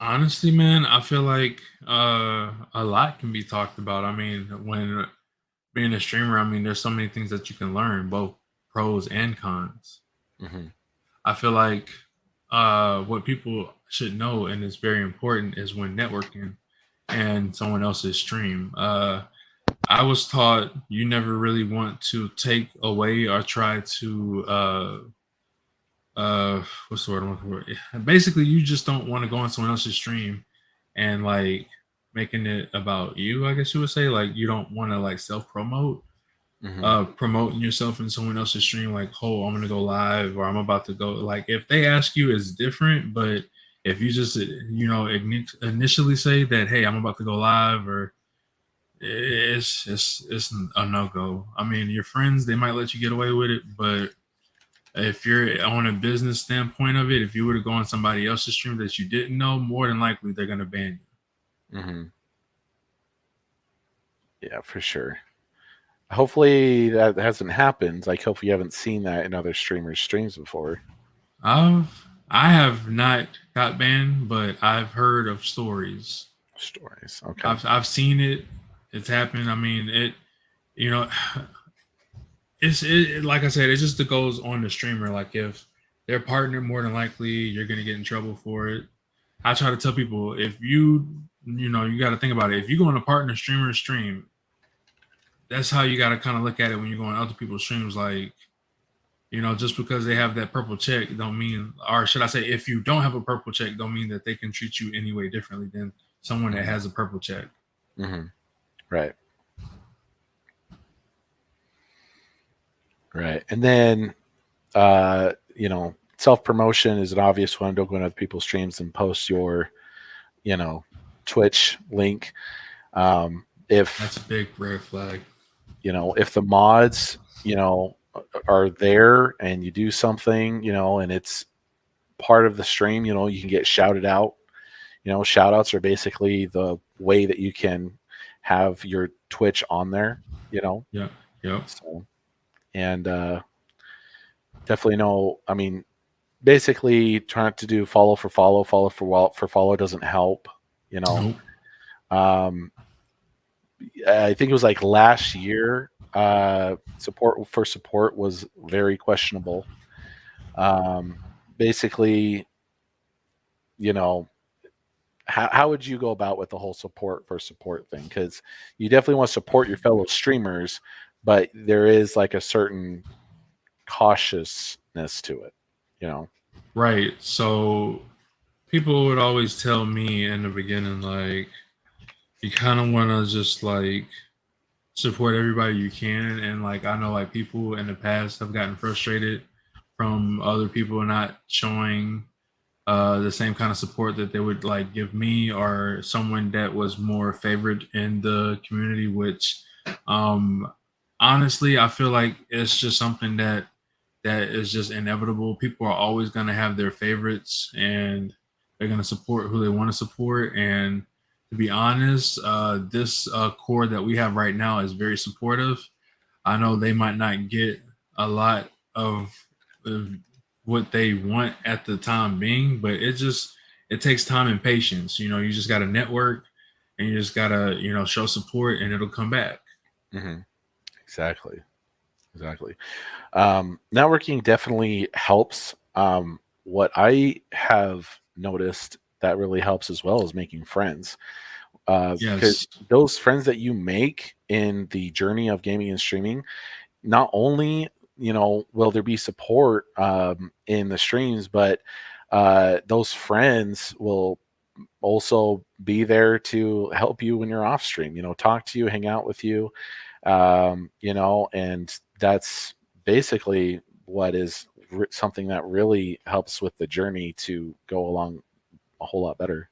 Honestly, man, I feel like a lot can be talked about. I mean, when being a streamer, I mean, there's so many things that you can learn, both pros and cons. Hmm. I feel like what people should know, and it's very important, is when networking and someone else's stream. I was taught you never really want to take away or try to what's the word I'm looking for? Yeah, basically, you just don't want to go on someone else's stream and like making it about you. I guess you would say like you don't want to like self promote, Hmm. promoting yourself in someone else's stream. Like, oh, I'm gonna go live or I'm about to go. Like, if they ask you, it's different. But if you just initially say that, hey, I'm about to go live, or it's a no go. I mean, your friends they might let you get away with it, but if you're on a business standpoint of it, if you were to go on somebody else's stream that you didn't know, more than likely they're gonna ban Hmm. Yeah, for sure. Hopefully that hasn't happened. Like, hopefully you haven't seen that in other streamers' streams before. you. I have not got banned, but I've heard of stories. Stories. Okay. I've seen it. It's happened. I mean, you know, like I said, it just goes on the streamer. Like if they're partnered, more than likely you're gonna get in trouble for it. I try to tell people if you got to think about it. If you go on a partner streamer stream, that's how you got to kind of look at it when you're going on other people's streams. Like, just because they have that purple check don't mean, or should I say, if you don't have a purple check, don't mean that they can treat you any way differently than someone that Hmm. has a purple check. Hmm. Right. Right. And then, self promotion is an obvious one. Don't go into other people's streams and post your, you know, Twitch link. If That's a big red flag. if the mods, are there and you do something, and it's part of the stream, you can get shouted out. Shout outs are basically the way that you can have your Twitch on there, you know. Yeah. Yep. So, and definitely I mean, basically trying to do follow for follow doesn't help, you know. Nope. Um, I think it was like last year, support was very questionable. Um, Basically, you know, how would you go about with the whole support for support thing? Because you definitely want to support your fellow streamers, but there is like a certain cautiousness to it, you know. Right. So people would always tell me in the beginning, like, you kind of want to just like support everybody you can. And like, I know like people in the past have gotten frustrated from other people not showing the same kind of support that they would like give me or someone that was more favored in the community, which um, honestly, I feel like it's just something that is just inevitable. People are always going to have their favorites and they're going to support who they want to support. And to be honest, this core that we have right now is very supportive. I know they might not get a lot of what they want at the time being, but it takes time and patience. You just got to network and you just got to show support and it'll come back. Hmm. Exactly. Exactly. Networking definitely helps. What I have noticed that really helps as well is making friends. Because Yes. those friends that you make in the journey of gaming and streaming, not only will there be support in the streams, but those friends will also be there to help you when you're off stream. Talk to you, hang out with you, and that's basically what is something that really helps with the journey to go along a whole lot better.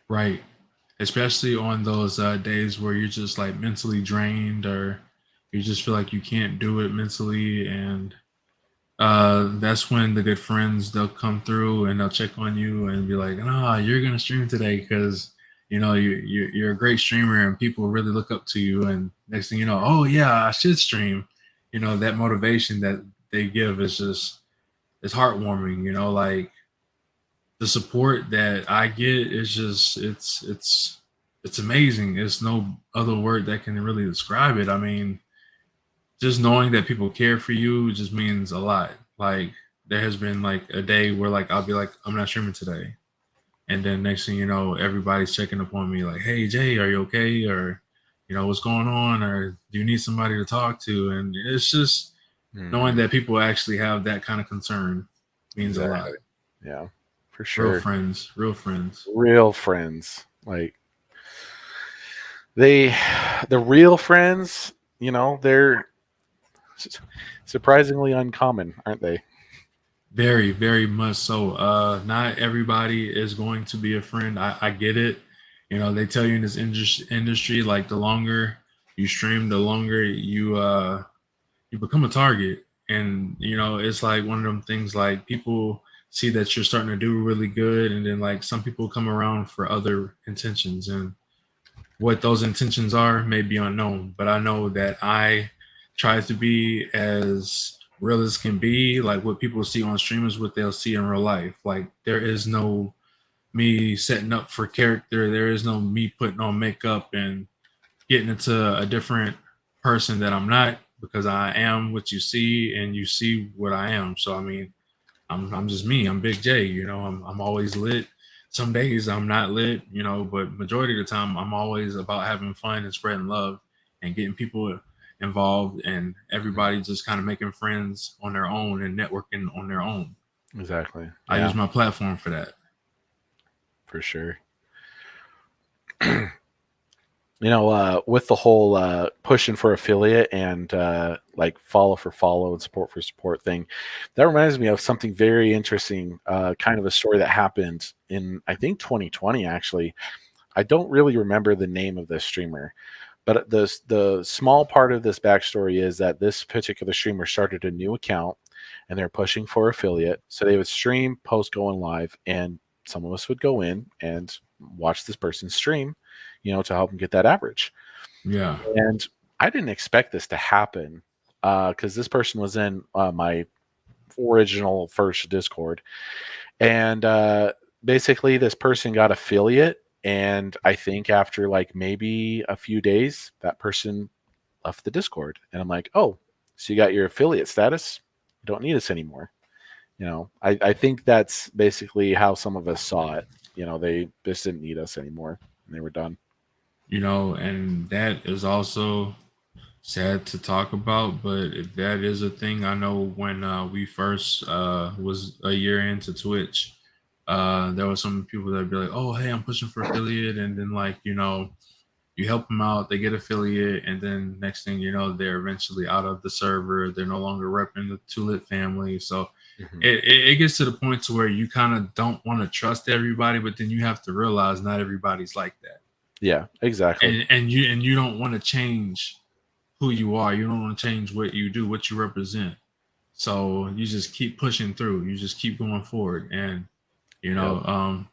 Right. Especially on those days where you're just like mentally drained or you just feel like you can't do it mentally. And that's when the good friends, they'll come through and they'll check on you and be like, "Ah, you're gonna stream today because you're a great streamer and people really look up to you." And next thing you know, oh yeah, I should stream. That motivation that they give is just it's heartwarming. Like the support that I get is just it's amazing. There's no other word that can really describe it. I mean, just knowing that people care for you just means a lot. Like there has been like a day where like I'll be like, I'm not streaming today. And then next thing you know, everybody's checking up on me like, hey Jay, are you okay? Or, what's going on? Or do you need somebody to talk to? And it's just knowing Mhm. that people actually have that kind of concern means a lot. Exactly. Yeah, for Real sure. friends, real friends. Real friends. Like they, the real friends, they're surprisingly uncommon, aren't they? Very, very much so. Not everybody is going to be a friend. I get it. They tell you in this industry, like the longer you stream, the longer you become a target. And it's like one of them things like people see that you're starting to do really good, and then like some people come around for other intentions, and what those intentions are may be unknown, but I know that I try to be as real as can be. Like what people see on stream is what they'll see in real life. Like there is no me setting up for character. There is no me putting on makeup and getting into a different person that I'm not, because I am what you see and you see what I am. So I mean, I'm just me. I'm Big J. I'm always lit. Some days I'm not lit, but majority of the time I'm always about having fun and spreading love and getting people involved, and everybody just kind of making friends on their own and networking on their own. Exactly. I use Yeah, my platform for that. for sure. With the whole pushing for affiliate and like follow for follow and support for support thing, that reminds me of something very interesting, kind of a story that happened in, I think, 2020, actually. I don't really remember the name of this streamer, but the small part of this backstory is that this particular streamer started a new account and they're pushing for affiliate. So they would stream, post going live, and some of us would go in and watch this person stream, to help them get that average. Yeah. And I didn't expect this to happen because this person was in my original first Discord. And basically, this person got affiliate. And I think after like maybe a few days, that person left the Discord. And I'm like, oh, so you got your affiliate status? You don't need us anymore. I think that's basically how some of us saw it. They just didn't need us anymore and they were done. And that is also sad to talk about, but that is a thing. I know when we first was a year into Twitch, there were some people that would be like, "Oh, hey, I'm pushing for affiliate," and then like you help them out, they get affiliate, and then next thing you know, they're eventually out of the server. They're no longer repping the Tulit family, so Hmm. it gets to the point to where you kind of don't want to trust everybody, but then you have to realize not everybody's like that, Yeah, exactly. and you don't want to change who you are. You don't want to change what you do, what you represent. So you just keep pushing through. You just keep going forward, and you Yep. know, um,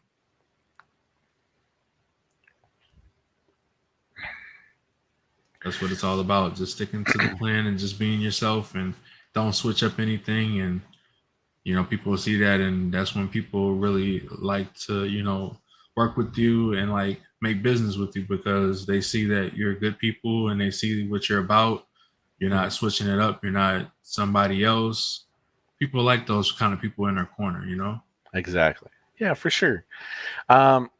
that's what it's all about. Just sticking to the plan and just being yourself, and don't switch up anything. And people will see that, and that's when people really like to work with you and like make business with you, because they see that you're good people and they see what you're about. You're Mhm. not switching it up. You're not somebody else. People like those kind of people in their corner. Exactly. Yeah, for sure. Um,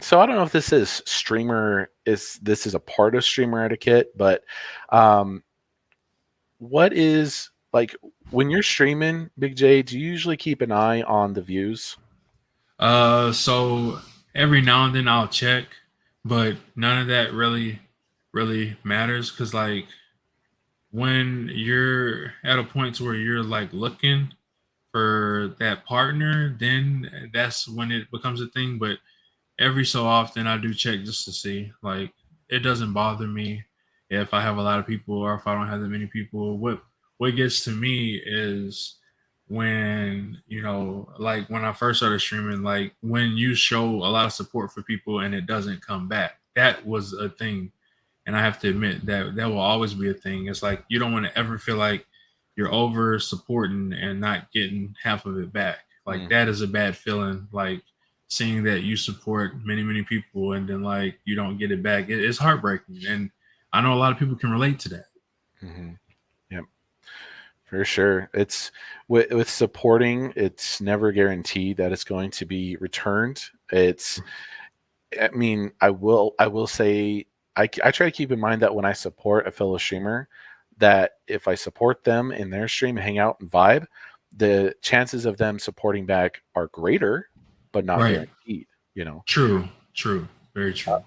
so I don't know if this is a part of streamer etiquette, but um, what is like when you're streaming, Big J? Do you usually keep an eye on the views? So every now and then I'll check, but none of that really matters, because like when you're at a point to where you're like looking for that partner, then that's when it becomes a thing. But every so often I do check just to see. Like it doesn't bother me if I have a lot of people or if I don't have that many people. What gets to me is when like when I first started streaming, like when you show a lot of support for people and it doesn't come back. That was a thing, and I have to admit that that will always be a thing. It's like you don't want to ever feel like you're over supporting and not getting half of it back. Like Mm, that is a bad feeling. Like seeing that you support many people and then like you don't get it back. It's heartbreaking, and I know a lot of people can relate to that. Hmm. Yep, for sure. It's with supporting. It's never guaranteed that it's going to be returned. It's I mean, I will say I try to keep in mind that when I support a fellow streamer, that if I support them in their stream, hang out and vibe, the chances of them supporting back are greater, but not Right. guaranteed. You know, True. True. Very uh, true.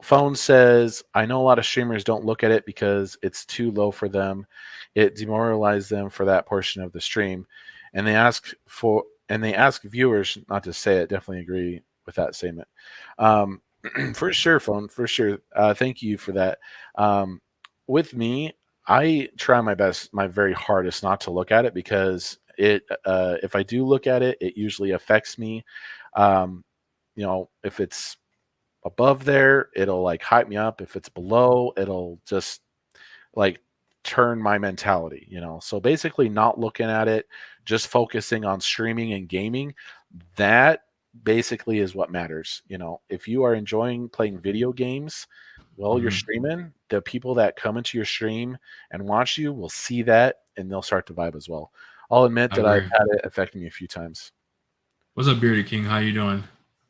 phone says I know a lot of streamers don't look at it because it's too low for them. It demoralizes them for that portion of the stream, and they ask viewers not to say it. Definitely agree with that statement. Um, for sure, phone for sure. Thank you for that. Um, with me, I try my best, my very hardest, not to look at it because if I do look at it, it usually affects me. Um, if it's above there, it'll like hype me up. If it's below, it'll just like turn my mentality, So basically not looking at it, just focusing on streaming and gaming, that basically is what matters. If you are enjoying playing video games while you're Mhm. streaming, the people that come into your stream and watch you will see that and they'll start to vibe as well. I'll admit I that I've agree. had it affect me a few times. What's up, Bearded King? How you doing?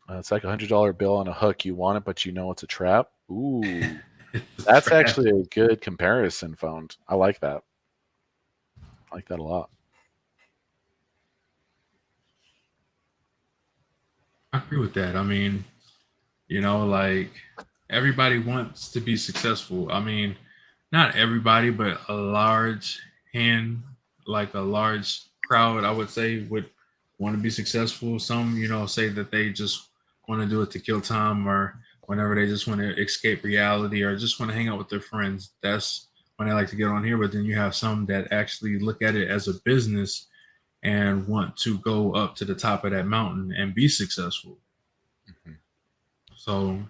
It's like $100 bill on a hook. You want it, but you know it's a trap. Ooh, It's that's trash. actually a good comparison, Found. I like that. I like that a lot. I agree with that. I mean, like everybody wants to be successful. I mean, not everybody, but a large hand, like a large crowd, I would say, would want to be successful. Some, say that they just want to do it to kill time or whenever they just want to escape reality or just want to hang out with their friends. That's when they like to get on here. But then you have some that actually look at it as a business and want to go up to the top of that mountain and be successful. Mhm. So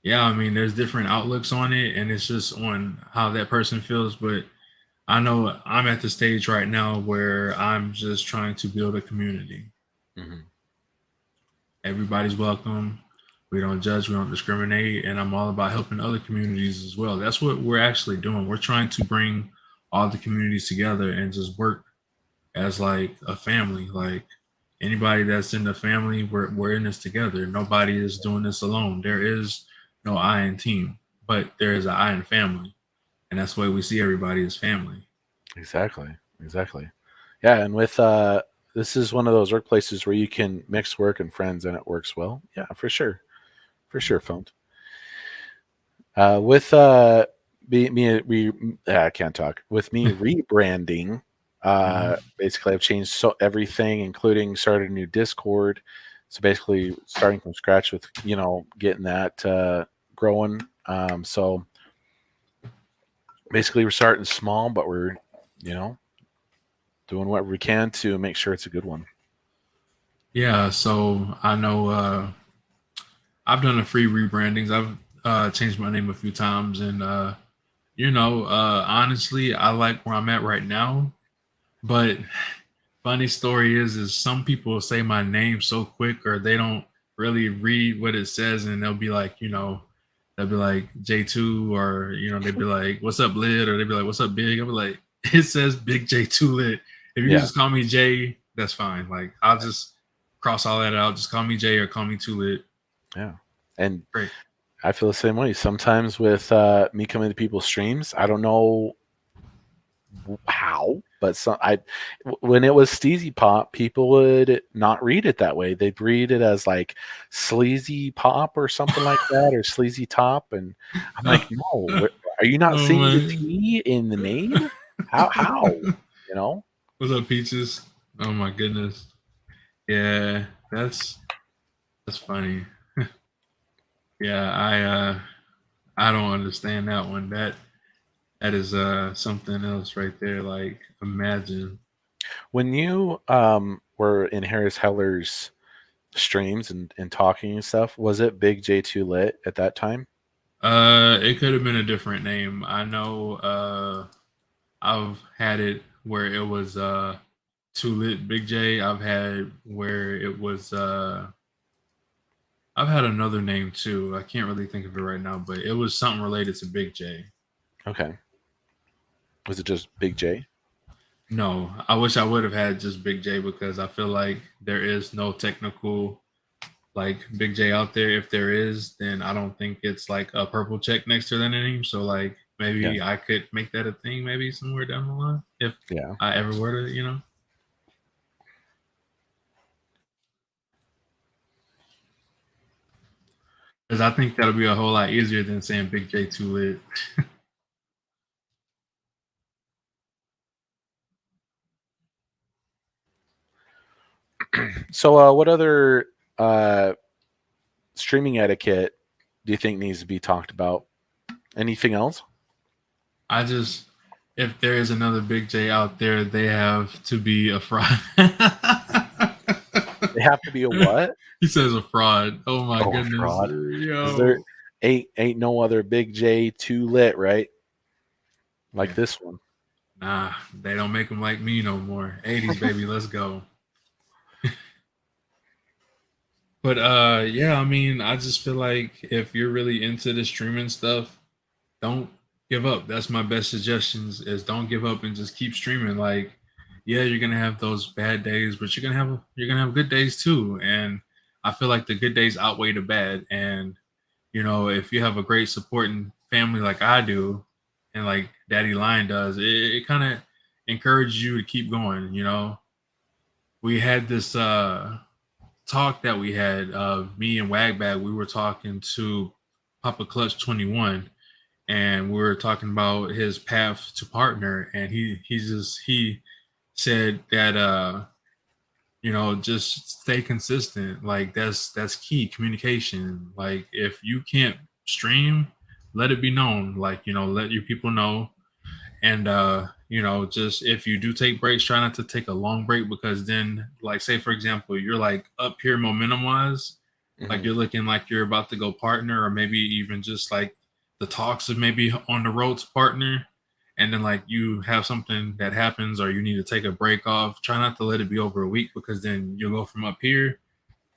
yeah, I mean, there's different outlooks on it, and it's just on how that person feels. But I know I'm at the stage right now where I'm just trying to build a community. Mhm. Everybody's welcome. We don't judge, we don't discriminate, and I'm all about helping other communities as well. That's what we're actually doing. We're trying to bring all the communities together and just work as like a family. Like anybody that's in the family, we're in this together. Nobody is doing this alone. There is no I in team, but there is an I in family, and that's the way we see everybody as family. Exactly. Exactly. Yeah, and with this is one of those workplaces where you can mix work and friends and it works well. Yeah, for sure. For sure, Phone. With I can't talk. With me rebranding, Mhm. basically I've changed everything, including started a new Discord. So basically starting from scratch with getting that growing. So basically we're starting small, but we're you know doing what we can to make sure it's a good one. Yeah, so I know I've done a free rebrandings. I've changed my name a few times, and honestly, I like where I'm at right now. But funny story is some people say my name so quick or they don't really read what it says and they'll be like, they'll be like J2 or they'd be like, what's up, Lid? Or they'd be like, what's up, Big? I'll be like, it says Big J2 Lid. If you can Yeah, just call me J, that's fine. Like I'll just cross all that out. Just call me J or call me Two Lid. yeah. And Great. I feel the same way. Sometimes with me coming to people's streams, I don't know how, but when it was Steezy Pop, people would not read it that way. They'd read it as like Sleazy Pop or something like that, or Sleazy Top, and I'm like, no, are you not Oh seeing the man. T in the name? How? You know? What's up, Peaches? Oh my goodness. Yeah, that's funny. Yeah, I don't understand that one. That is something else right there. Like imagine. When you were in Harris Heller's streams and talking and stuff, was it Big J2 Lit at that time? It could have been a different name. I know I've had it where it was Too Lit Big J. I've had where it was I've had another name too. I can't really think of it right now, but it was something related to Big J. Okay. Was it just Big J? No, I wish I would have had just Big J because I feel like there is no technical like Big J out there. If there is, then I don't think it's like a purple check next to their name. So like Yeah. maybe I could make that a thing maybe somewhere down the line if Yeah. I ever were to, you know. Because I think that'll be a whole lot easier than saying Big J Too Lit. So, what other uh, streaming etiquette do you think needs to be talked about? Anything else? I just, if there is another Big J out there, they have to be a fraud. They have to be a what? He says a fraud. Oh my Oh, a goodness. fraud. Because there Yo. ain't no other Big J too lit, right? Like Yeah. this one. Nah, they don't make them like me no more. 80s, baby. Let's go. But yeah, I mean, I just feel like if you're really into the streaming stuff, don't give up. That's my best suggestions is don't give up and just keep streaming. Like, yeah, you're gonna have those bad days, but you're gonna have good days too. And I feel like the good days outweigh the bad. And you know, if you have a great supporting family like I do, and like Daddy Lion does, it kind of encourages you to keep going. You know, we had this talk that we had, me and Wagbag, we were talking to Papa Clutch 21 and we were talking about his path to partner and he said that you know just stay consistent, like that's key communication. Like if you can't stream, let it be known, like you know let your people know. And you know just if you do take breaks, try not to take a long break because then like say for example you're like up here momentum wise, like Hmm. you're looking like you're about to go partner or maybe even just like the talks of maybe on the road to partner, and then like you have something that happens or you need to take a break off, try not to let it be over a week because then you'll go from up here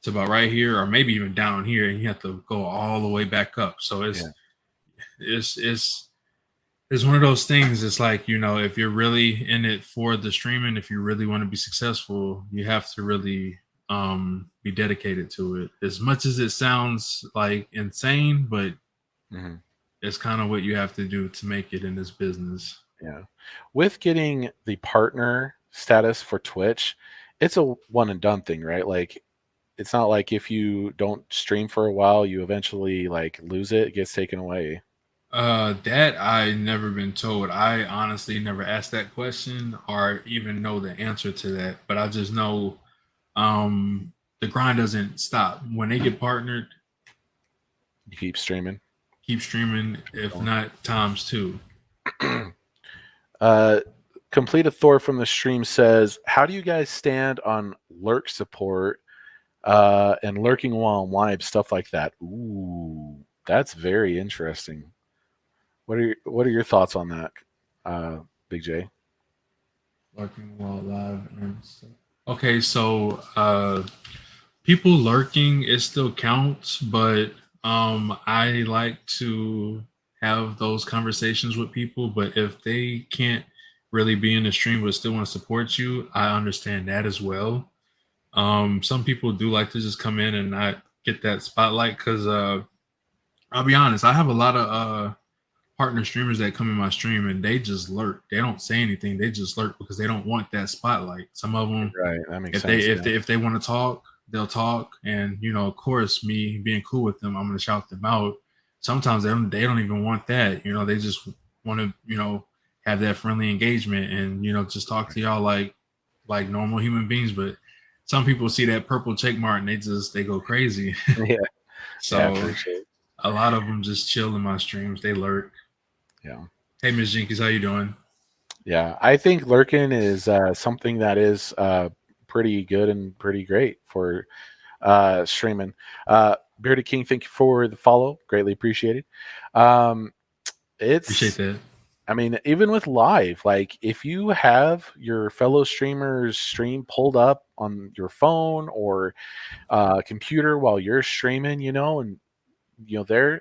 to about right here or maybe even down here and you have to go all the way back up. So Yeah. it's it's one of those things. It's like you know if you're really in it for the streaming, if you really want to be successful, you have to really be dedicated to it as much as it sounds like insane, but Hmm. it's kind of what you have to do to make it in this business. Yeah. With getting the partner status for Twitch, it's a one and done thing, right? Like it's not like if you don't stream for a while, you eventually like lose it, it gets taken away. That I never been told. I honestly never asked that question or even know the answer to that, but I just know the grind doesn't stop when they get partnered. You keep streaming. Keep streaming, Keep if going. not times two. uh Complete a Thor from the stream says, how do you guys stand on lurk support and lurking while live, stuff like that? Ooh, that's very interesting. What are your thoughts on that, Big J? Lurking while live and stuff. Okay, so people lurking it still counts, but I like to have those conversations with people. But if they can't really be in the stream but still want to support you, I understand that as well. Some people do like to just come in and not get that spotlight because I'll be honest, I have a lot of partner streamers that come in my stream and they just lurk. They don't say anything. They just lurk because they don't want that spotlight. Some of them, Right, that makes if they sense. if Yeah. they if they want to talk, they'll talk. And you know, of course, me being cool with them, I'm gonna shout them out. Sometimes they don't even want that. You know, they just want to have that friendly engagement and just talk to y'all like normal human beings. But some people see that purple check mark and they go crazy. Yeah, yeah, So for sure. a lot of them just chill in my streams. They lurk. Yeah. Hey, Miss Jenkins, how you doing? Yeah, I think lurking is something that is pretty good and pretty great for streaming. Bearded King, thank you for the follow. Greatly appreciated. Um, Appreciate it's that. I mean, even with live, like if you have your fellow streamers stream pulled up on your phone or computer while you're streaming, and they're,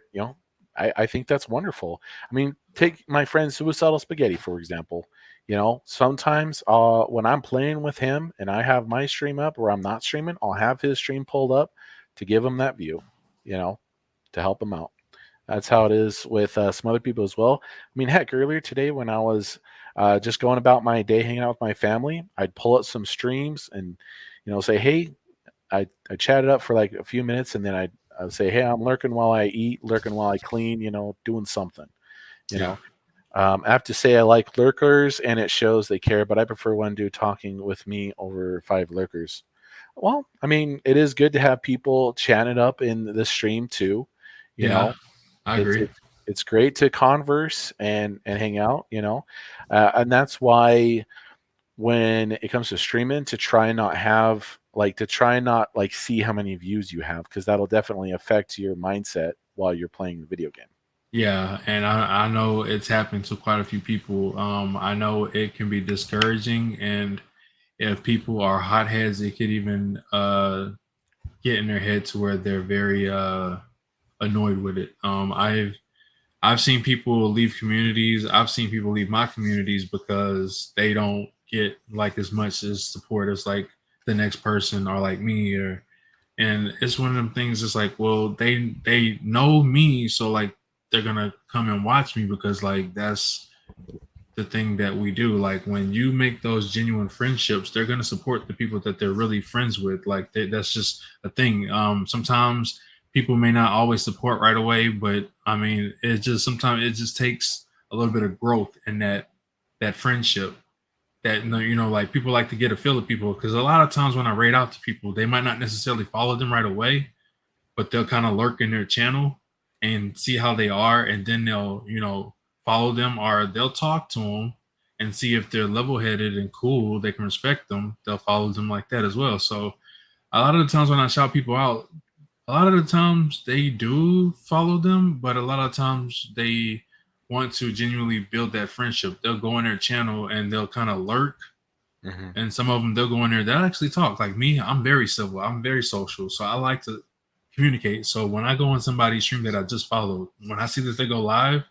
I think that's wonderful. I mean, take my friend Suicidal Spaghetti, for example. Sometimes when I'm playing with him and I have my stream up or I'm not streaming, I'll have his stream pulled up to give him that view, you know, to help him out. That's how it is with some other people as well. I mean, heck, earlier today when I was just going about my day hanging out with my family, I'd pull up some streams and, say, hey, I chatted up for like a few minutes and then I'd say, hey, I'm lurking while I eat, lurking while I clean, doing something, you Yeah. know. I have to say I like lurkers and it shows they care, but I prefer one dude talking with me over five lurkers. Well, I mean, it is good to have people chat it up in the stream too. You Yeah. know, I it's agree. it's it's great to converse and hang out. And that's why when it comes to streaming, to try and not like see how many views you have because that'll definitely affect your mindset while you're playing the video game. Yeah, and I know it's happened to quite a few people. I know it can be discouraging, and if people are hotheads, it could even get in their head to where they're very annoyed with it. I've seen people leave communities. I've seen people leave my communities because they don't get like as much as support as like the next person or like me, or and it's one of them things. It's like, well, they know me, so like they're gonna come and watch me because like that's the thing that we do. Like when you make those genuine friendships, they're gonna support the people that they're really friends with. Like that's just a thing. Sometimes people may not always support right away, but I mean, it just sometimes it just takes a little bit of growth in that friendship. That like people like to get a feel of people because a lot of times when I raid out to people, they might not necessarily follow them right away, but they'll kind of lurk in their channel and see how they are, and then they'll follow them or they'll talk to them and see if they're level-headed and cool. They can respect them. They'll follow them like that as well. So a lot of the times when I shout people out, a lot of the times they do follow them, but a lot of times they want to genuinely build that friendship. They'll go in their channel and they'll kind of lurk, Hmm. and some of them they'll go in there, they'll actually talk. Like me, I'm very civil, I'm very social, so I like to communicate. So when I go on somebody's stream that I just followed, when I see that they go live,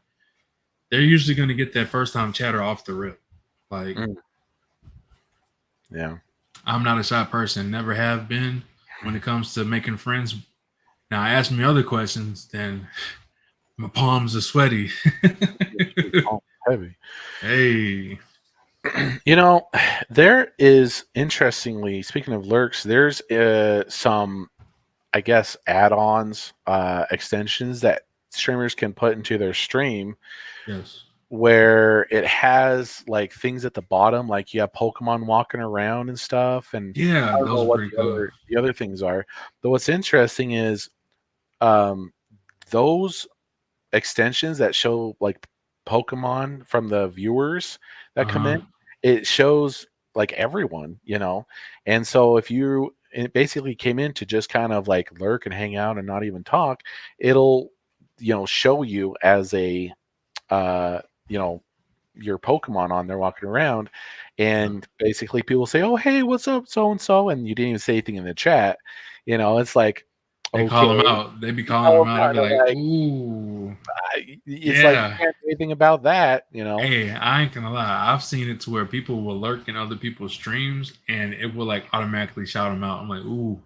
they're usually going to get that first time chatter off the rip. Like, Mm, yeah. I'm not a shy person, never have been when it comes to making friends. Now ask me other questions, then my palms are sweaty. Oh, heavy. Hey. You know, there is, interestingly, speaking of lurks, there's some, I guess, add-ons, extensions that streamers can put into their stream Yes. where it has like things at the bottom, like you have Pokemon walking around and stuff, and Yeah, I don't know those are what pretty the cool. other things are. But what's interesting is um, those extensions that show like Pokemon from the viewers that come Uh-huh. in, it shows like everyone, And so if you it basically came in to just kind of like lurk and hang out and not even talk, it'll show you as a uh, you know your Pokemon on there walking around, Yeah. and basically people say, "Oh, hey, what's up, so and so," and you didn't even say anything in the chat. It's like, They call them okay, out. They be you calling call them them out. out, I'd and be I'm like, like, ooh, it's like you yeah. can't do anything about that. Hey, I ain't gonna lie. I've seen it to where people will lurk in other people's streams and it will like automatically shout them out. I'm like, ooh.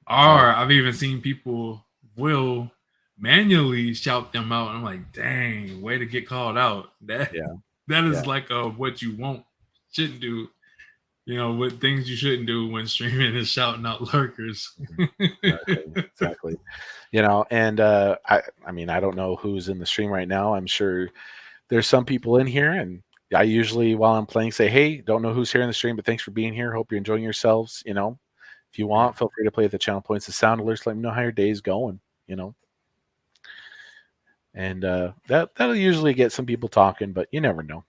Or Exactly. I've even seen people will manually shout them out. And I'm like, dang, way to get called out. That Yeah, that yeah, is like what you won't shouldn't do. What things you shouldn't do when streaming is shouting out lurkers. mhm, exactly, exactly. And I mean, I don't know who's in the stream right now. I'm sure there's some people in here, and I usually, while I'm playing, say, "Hey, don't know who's here in the stream, but thanks for being here. Hope you're enjoying yourselves." If you Yeah, want, feel free to play at the channel points, the sound alerts. Let me know how your day's going. You know, and that'll usually get some people talking, but you never know.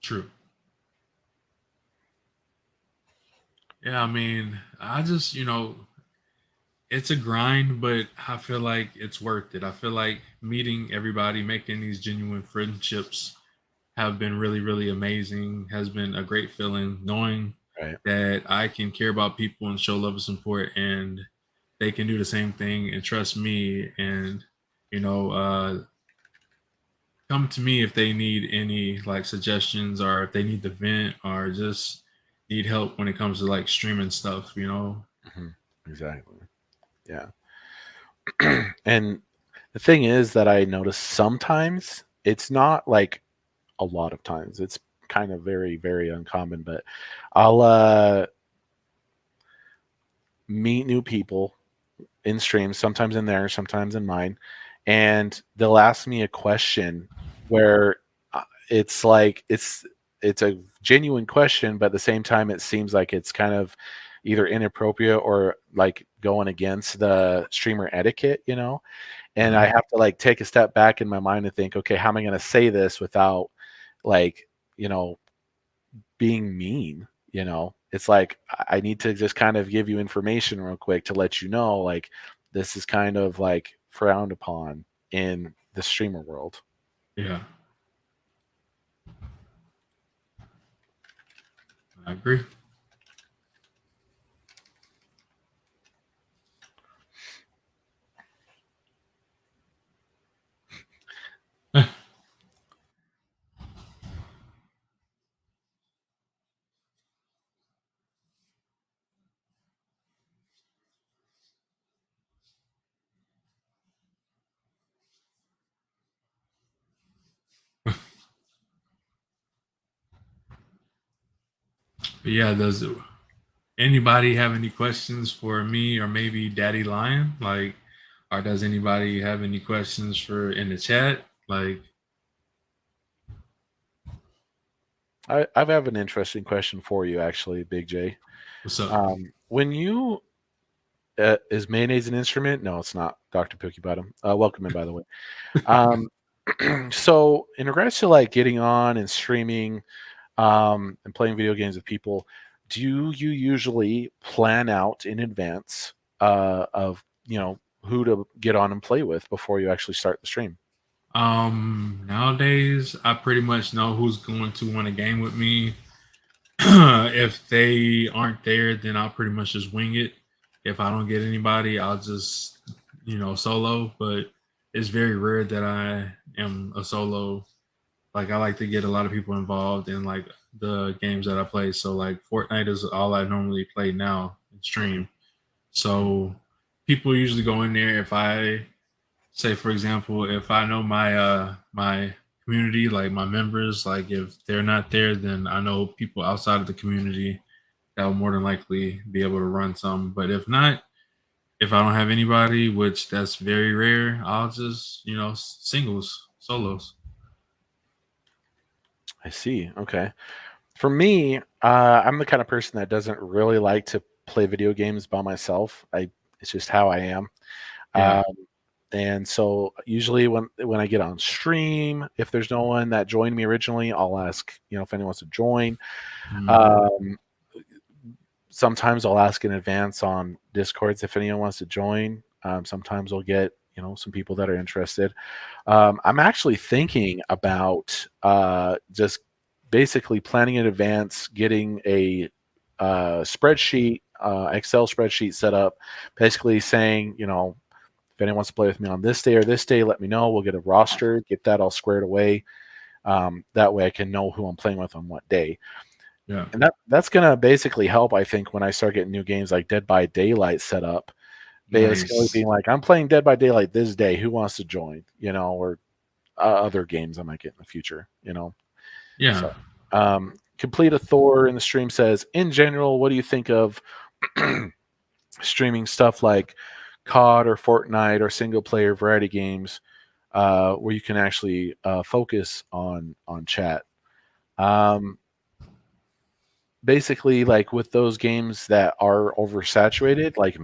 true. Yeah, I mean, I just, it's a grind, but I feel like it's worth it. I feel like meeting everybody, making these genuine friendships have been really, really amazing. Has been a great feeling knowing Right. that I can care about people and show love and support, and they can do the same thing and trust me, and you know, come to me if they need any like suggestions or if they need to vent or just need help when it comes to like streaming stuff. Hmm. Exactly. Yeah. And the thing is that I notice sometimes it's not like a lot of times. It's kind of very, very uncommon, but I'll meet new people in streams, sometimes in there, sometimes in mine, and they'll ask me a question where it's like it's a genuine question, but at the same time, it seems like it's kind of either inappropriate or like going against the streamer etiquette. And I Mhm. have to like take a step back in my mind and think, okay, how am I going to say this without like you know being mean? It's like I need to just kind of give you information real quick to let you know, like this is kind of like frowned upon in the streamer world. Yeah, I agree. But yeah, does anybody have any questions for me or maybe Daddy Lion? Like, or does anybody have any questions for in the chat? Like, I have an interesting question for you, actually, Big J. what's up? When you is mayonnaise an instrument? No, it's not. Dr. Pookie Bottom. Welcome in, by the way. Um, so, in regards to like getting on and streaming and playing video games with people, do you usually plan out in advance of who to get on and play with before you actually start the stream? Nowadays, I pretty much know who's going to win a game with me. If they aren't there, then I'll pretty much just wing it. If I don't get anybody, I'll just, solo. But it's very rare that I am a solo. Like I like to get a lot of people involved in like the games that I play. So like Fortnite is all I normally play now and Mhm, stream. So people usually go in there if I say for example, if I know my community, like my members, like if they're not there, then I know people outside of the community that will more than likely be able to run some. But if not, if I don't have anybody, which that's very rare, I'll just singles, solos. I see. Okay. For me, I'm the kind of person that doesn't really like to play video games by myself. It's just how I am. Yeah. Um, and so usually when I get on stream, if there's no one that joined me originally, I'll ask if anyone wants to join. Mm, Um, Sometimes I'll ask in advance on Discords if anyone wants to join. Sometimes I'll get some people that are interested. I'm actually thinking about just basically planning in advance, getting a spreadsheet, Excel spreadsheet set up, basically saying, if anyone wants to play with me on this day or this day, let me know. We'll get a roster, get that all squared away. That way I can know who I'm playing with on what day. yeah. And that's going to basically help, I think, when I start getting new games like Dead by Daylight set up. Basically Nice. being like, I'm playing Dead by Daylight this day. Who wants to join? Or other games I might get in the future. Yeah. So, Complete a Thor in the stream says, in general, what do you think of streaming stuff like COD or Fortnite or single player variety games where you can actually focus on chat? Um, Basically, like with those games that are oversaturated, like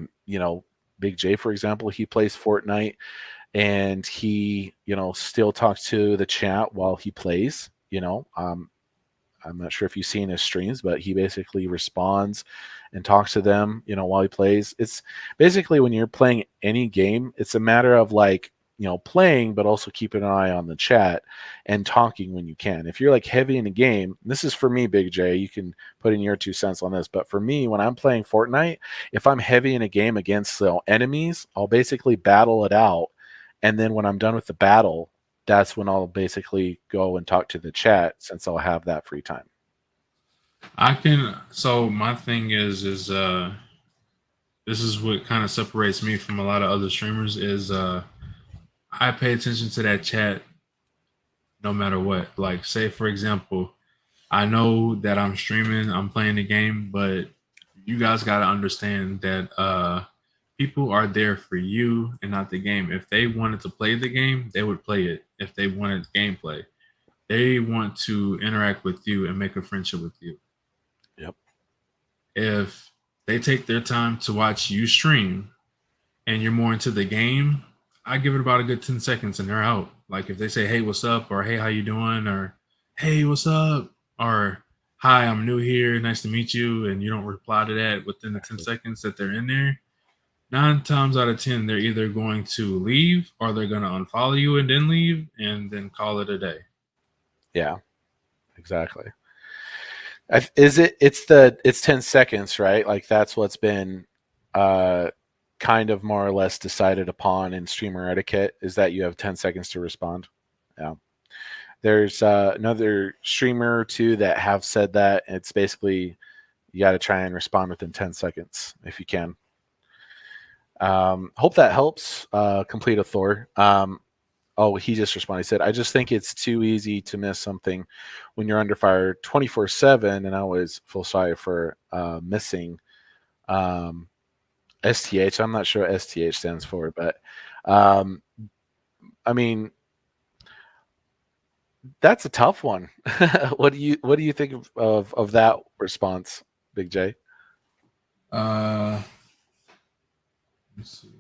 Big J, for example, he plays Fortnite and he still talks to the chat while he plays. I'm not sure if you've seen his streams, but he basically responds and talks to them, while he plays. It's basically when you're playing any game, it's a matter of like, playing, but also keeping an eye on the chat and talking when you can. If you're like heavy in a game, this is for me, Big J, you can put in your 2 cents on this, but for me, when I'm playing Fortnite, if I'm heavy in a game against enemies, I'll basically battle it out. And then when I'm done with the battle, that's when I'll basically go and talk to the chat since I'll have that free time. I can. So my thing is this is what kind of separates me from a lot of other streamers is I pay attention to that chat no matter what. Like, say for example, I know that I'm streaming, I'm playing the game, but you guys got to understand that people are there for you and not the game. If they wanted to play the game, they would play it. If they wanted gameplay, they want to interact with you and make a friendship with you. Yep. If they take their time to watch you stream and you're more into the game, I give it about a good 10 seconds and they're out. Like if they say, "Hey, what's up?" or "Hey, how you doing?" or "Hey, what's up?" or "Hi, I'm new here. Nice to meet you." And you don't reply to that within the 10 seconds that they're in there, 9 times out of 10, they're either going to leave or they're going to unfollow you and then leave and then call it a day. Yeah, exactly. It's 10 seconds, right? Like that's what's been uh, kind of more or less decided upon in streamer etiquette is that you have 10 seconds to respond. Yeah. There's another streamer or two that have said that. It's basically you got to try and respond within 10 seconds if you can. Hope that helps. Complete a Thor. Oh, he just responded. He said, I just think it's too easy to miss something when you're under fire 24/7. And I always feel sorry for missing STH. I'm not sure what STH stands for, but um, I mean, that's a tough one. What do you think of that response, Big J? Uh, let's see.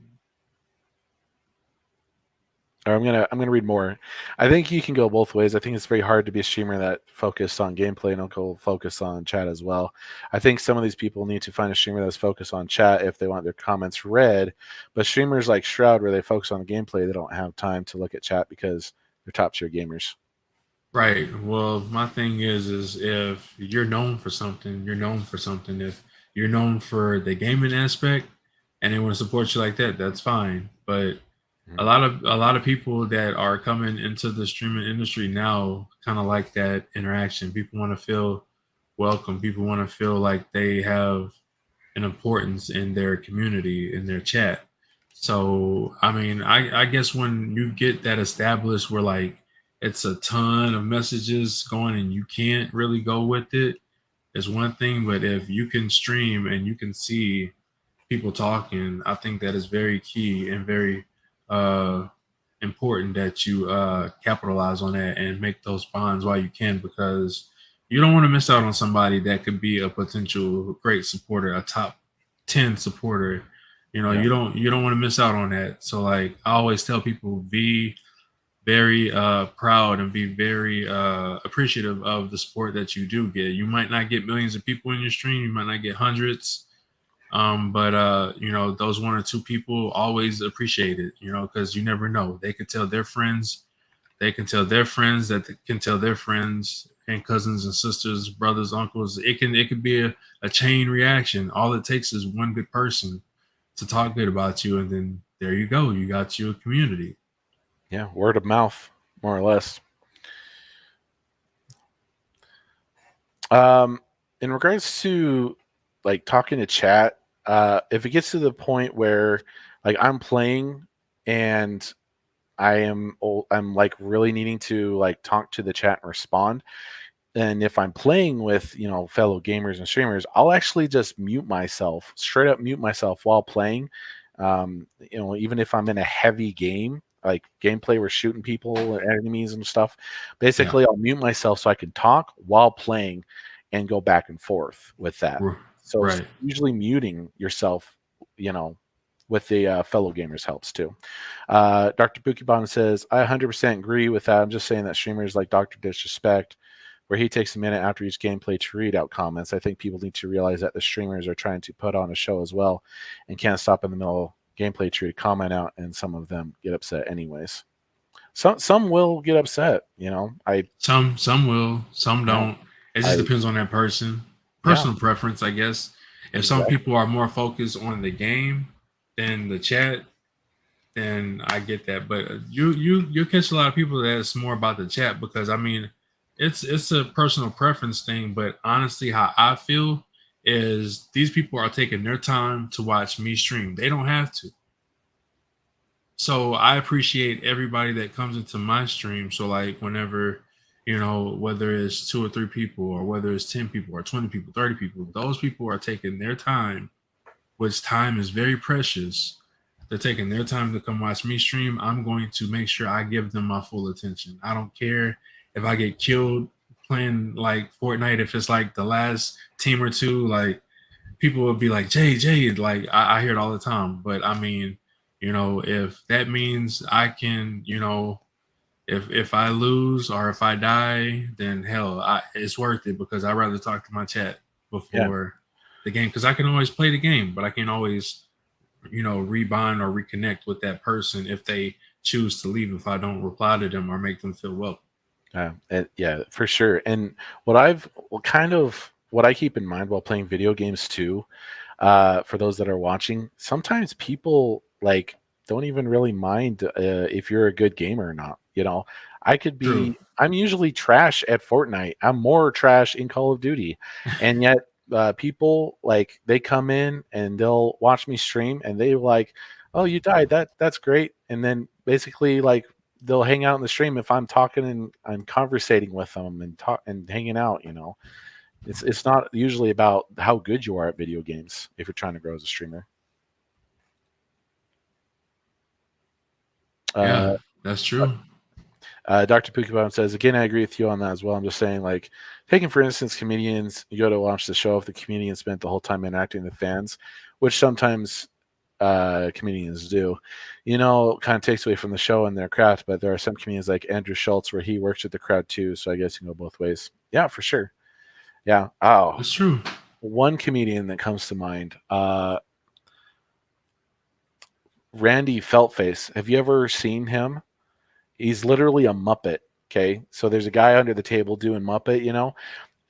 Or I'm gonna read more. I think you can go both ways. I think it's very hard to be a streamer that focused on gameplay and don't focus on chat as well. I think some of these people need to find a streamer that's focused on chat if they want their comments read. But streamers like Shroud, where they focus on the gameplay, they don't have time to look at chat because they're top tier gamers. Right. Well, my thing is if you're known for something, you're known for something. If you're known for the gaming aspect and they want to support you like that, that's fine. But Mhm. a lot of people that are coming into the streaming industry now kind of like that interaction. People want to feel welcome. People want to feel like they have an importance in their community, in their chat. So, I mean, I guess when you get that established where like it's a ton of messages going and you can't really go with it, is one thing. But if you can stream and you can see people talking, I think that is very key and very uh, important that you capitalize on that and make those bonds while you can, because you don't want to miss out on somebody that could be a potential great supporter, a top 10 supporter. Yeah. You don't want to miss out on that. So like I always tell people, be very proud and be very appreciative of the support that you do get. You might not get millions of people in your stream, you might not get hundreds, but those one or two people always appreciate it, because you never know. They could tell their friends, they can tell their friends that they can tell their friends and cousins and sisters, brothers, uncles. It could be a chain reaction. All it takes is one good person to talk good about you, and then there you go. You got your community. Yeah. Word of mouth, more or less. Um, in regards to like talking to chat, if it gets to the point where like I'm playing and I'm like really needing to like talk to the chat and respond, and if I'm playing with fellow gamers and streamers, I'll actually just mute myself, straight up mute myself while playing. Even if I'm in a heavy game, like gameplay, we're shooting people, enemies, and stuff. Yeah. Basically, I'll mute myself so I can talk while playing and go back and forth with that. So Right. usually muting yourself, you know, with the fellow gamers helps too. Dr. Bukibon says, I 100% agree with that. I'm just saying that streamers like Dr. Disrespect where he takes a minute after each gameplay to read out comments. I think people need to realize that the streamers are trying to put on a show as well and can't stop in the middle of gameplay to read comment out, and some of them get upset anyways. Some will get upset, you know. Some will, some Yeah, don't. It just I depends on that person. yeah, Personal preference, I guess. If some exactly. people are more focused on the game than the chat, then I get that. But you catch a lot of people that's more about the chat because I mean, it's a personal preference thing. But honestly, how I feel is these people are taking their time to watch me stream. They don't have to. So I appreciate everybody that comes into my stream. So like whenever, whether it's two or three people or whether it's 10 people or 20 people, 30 people, those people are taking their time, which time is very precious. They're taking their time to come watch me stream. I'm going to make sure I give them my full attention. I don't care if I get killed playing like Fortnite, if it's like the last team or two, like people will be like, Jay, like I hear it all the time. But I mean, if that means I can, if I lose or if I die, then hell, it's worth it because I'd rather talk to my chat Yeah, before the game because I can always play the game, but I can always, rebind or reconnect with that person if they choose to leave if I don't reply to them or make them feel welcome. yeah, for sure. And what I keep in mind while playing video games too, for those that are watching, sometimes people like don't even really mind if you're a good gamer or not. You know, True. I'm usually trash at Fortnite. I'm more trash in Call of Duty, and yet people like they come in and they'll watch me stream and they like, oh, you died. That's great. And then basically like they'll hang out in the stream if I'm talking and conversating with them and talk and hanging out. You know, it's not usually about how good you are at video games if you're trying to grow as a streamer. Yeah, Uh, that's true. Dr. Pookiebomb says, again, I agree with you on that as well. I'm just saying, like, taking, for instance, comedians, you go to watch the show if the comedian spent the whole time interacting with fans, which sometimes comedians do, kind of takes away from the show and their craft. But there are some comedians like Andrew Schultz where he works with the crowd too. So I guess you can go both ways. Yeah, for sure. Yeah. Oh, That's true. one comedian that comes to mind, Randy Feltface. Have you ever seen him? He's literally a Muppet. Okay. So there's a guy under the table doing Muppet,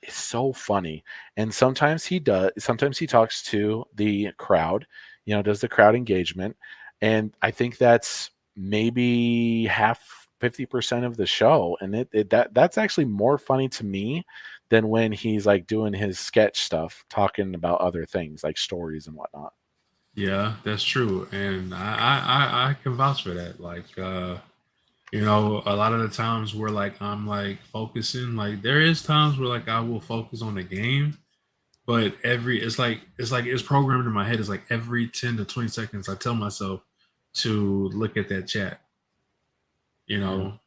It's so funny. And sometimes he talks to the crowd, does the crowd engagement. And I think that's maybe half 50% of the show. And that's actually more funny to me than when he's like doing his sketch stuff, talking about other things like stories and whatnot. Yeah, that's true. And I can vouch for that. Like, a lot of the times where like I'm like focusing, like there is times where like I will focus on the game, but it's programmed in my head. It's like every 10 to 20 seconds I tell myself to look at that chat, you Yeah. know.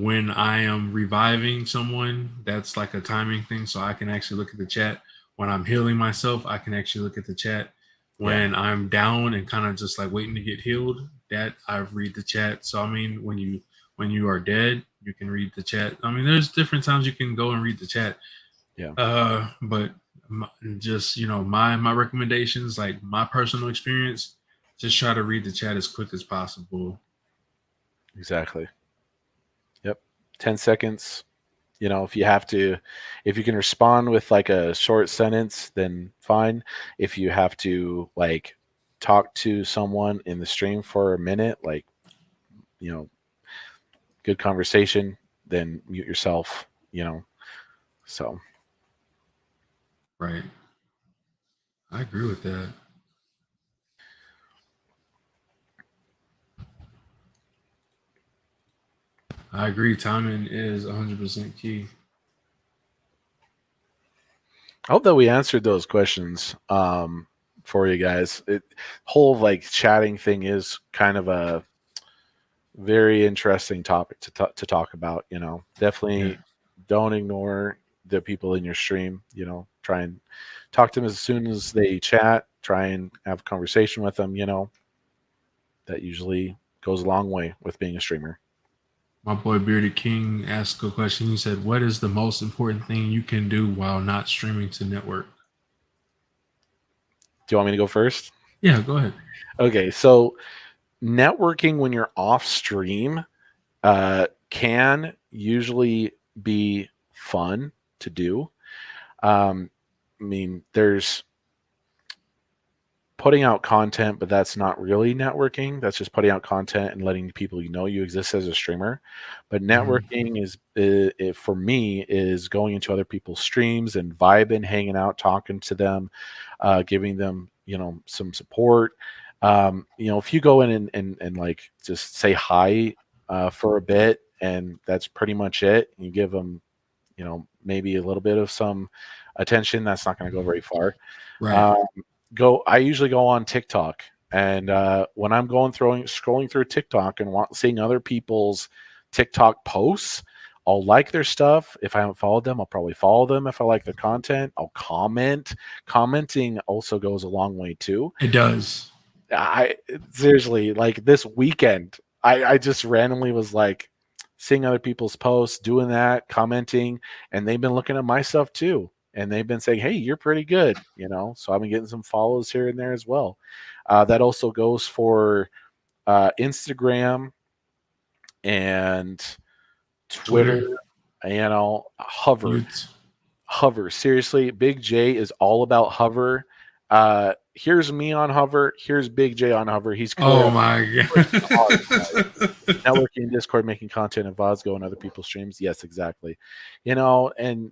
When I am reviving someone, that's like a timing thing, so I can actually look at the chat. When I'm healing myself, I can actually look at the chat. Yeah. When I'm down and kind of just like waiting to get healed, that I read the chat. So I mean, when you are dead, you can read the chat. I mean, there's different times you can go and read the chat. Yeah. But just my recommendations, like my personal experience, just try to read the chat as quick as possible. Exactly. Yep. 10 seconds. If you can respond with like a short sentence, then fine. If you have to like talk to someone in the stream for a minute, like, you know, good conversation, then mute yourself. So, Right. I agree with that. I agree. Timing is 100% key. I hope that we answered those questions for you guys. Whole like chatting thing is kind of a very interesting topic to talk about. Yeah. Definitely don't ignore the people in your stream. Try and talk to them as soon as they chat. Try and have a conversation with them. That usually goes a long way with being a streamer. My boy Bearded King asked a question. He said, "What is the most important thing you can do while not streaming to network?" Do you want me to go first? Yeah, go ahead. Okay, so networking when you're off stream can usually be fun to do. I mean, there's putting out content, but that's not really networking. That's just putting out content and letting people you exist as a streamer. But Mhm. networking for me is going into other people's streams and vibing, hanging out, talking to them, giving them some support. If you go in and like just say hi for a bit, and that's pretty much it. You give them maybe a little bit of some attention. That's not going to go very far. Right. Um, I usually go on TikTok, and when I'm scrolling through TikTok and seeing other people's TikTok posts, I'll like their stuff. If I haven't followed them, I'll probably follow them. If I like their content, I'll comment. Commenting also goes a long way too. It does. I seriously, like this weekend, I just randomly was like seeing other people's posts, doing that, commenting, and they've been looking at my stuff too. And they've been saying, "Hey, you're pretty good." So I've been getting some follows here and there as well. That also goes for Instagram and Twitter. Twitter. Hover. You. Hover. Seriously, Big J is all about Hover. Here's me on Hover. Here's Big J on Hover. He's Oh clear my pushing hard, guys. god. Networking, Discord, making content, and VODs go on other people's streams. Yes, exactly. And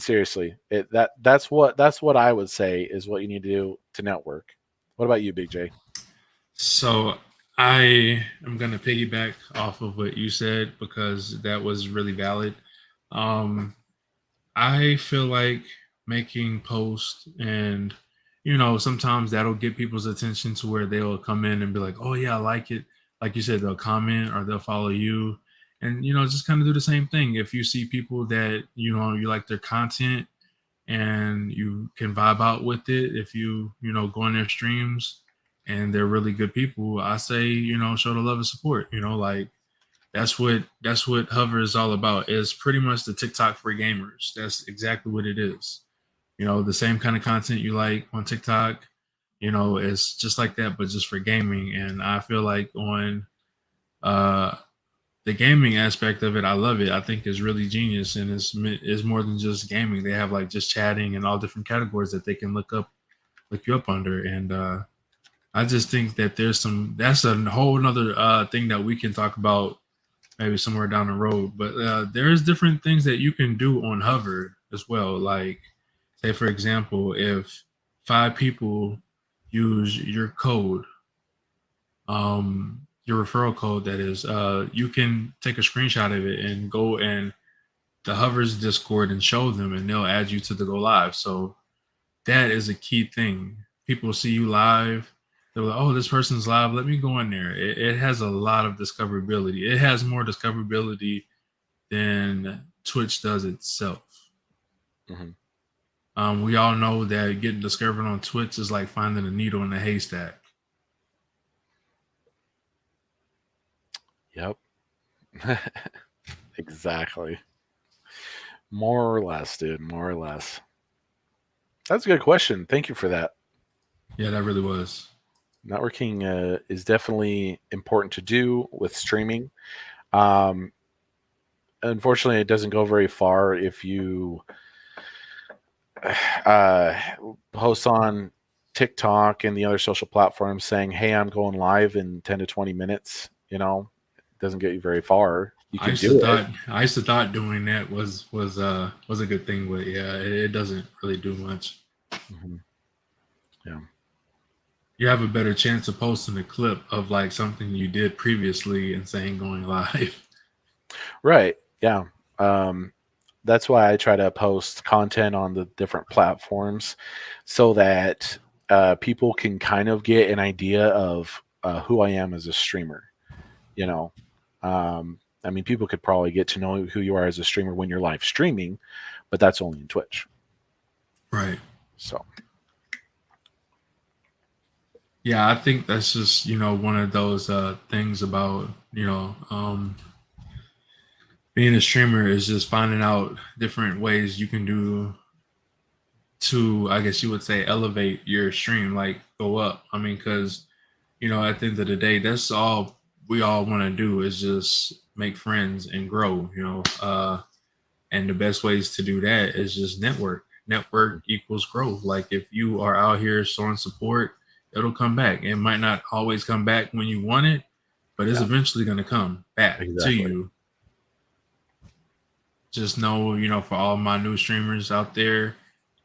seriously, that's what I would say is what you need to do to network. What about you, Big J? So I am gonna piggyback off of what you said because that was really valid. Um, I feel like making posts and sometimes that'll get people's attention to where they'll come in and be like, "Oh yeah, I like it." Like you said, they'll comment or they'll follow you, and just kind of do the same thing. If you see people that you like their content and you can vibe out with it, if you go on their streams and they're really good people, I say show the love and support. Like that's what Hover is all about. It's pretty much the TikTok for gamers. That's exactly what it is. The same kind of content you like on TikTok, it's just like that, but just for gaming. And I feel like on uh the gaming aspect of it, I love it. I think it's really genius, and it's more than just gaming. They have like just chatting and all different categories that they can look you up under. And I just think that that's a whole another thing that we can talk about maybe somewhere down the road. But there's different things that you can do on Hover as well. Like, say for example, if 5 people use your referral code, that is, you can take a screenshot of it and go and the Hover's Discord and show them, and they'll add you to the Go Live. So that is a key thing. People see you live. They're like, "Oh, this person's live. Let me go in there." It has a lot of discoverability. It has more discoverability than Twitch does itself. Hmm. We all know that getting discovered on Twitch is like finding a needle in a haystack. Yep. Exactly. More or less, dude. More or less. That's a good question. Thank you for that. Yeah, that really was. Networking is definitely important to do with streaming. Um, Unfortunately, it doesn't go very far if you uh, post on TikTok and the other social platforms saying, "Hey, I'm going live in 10 to 20 minutes." It doesn't get you very far. You I can used to do it. thought I used to thought doing that was a good thing, but yeah, it doesn't really do much. Hmm. Yeah. You have a better chance of posting a clip of like something you did previously and saying going live. Right. Yeah. Um, that's why I try to post content on the different platforms so that people can kind of get an idea of who I am as a streamer. You know, I mean, people could probably get to know who you are as a streamer when you're live streaming, but that's only in Twitch. Right. So, Yeah, I think that's just one of those things about being a streamer is just finding out different ways you can do to, I guess you would say, elevate your stream, like go up. I mean, because at the end of the day, that's all we all want to do is just make friends and grow. And the best ways to do that is just network. Network equals growth. Like if you are out here showing support, it'll come back. It might not always come back when you want it, but it's Yeah, eventually going to come back to exactly. you. Just know, for all my new streamers out there,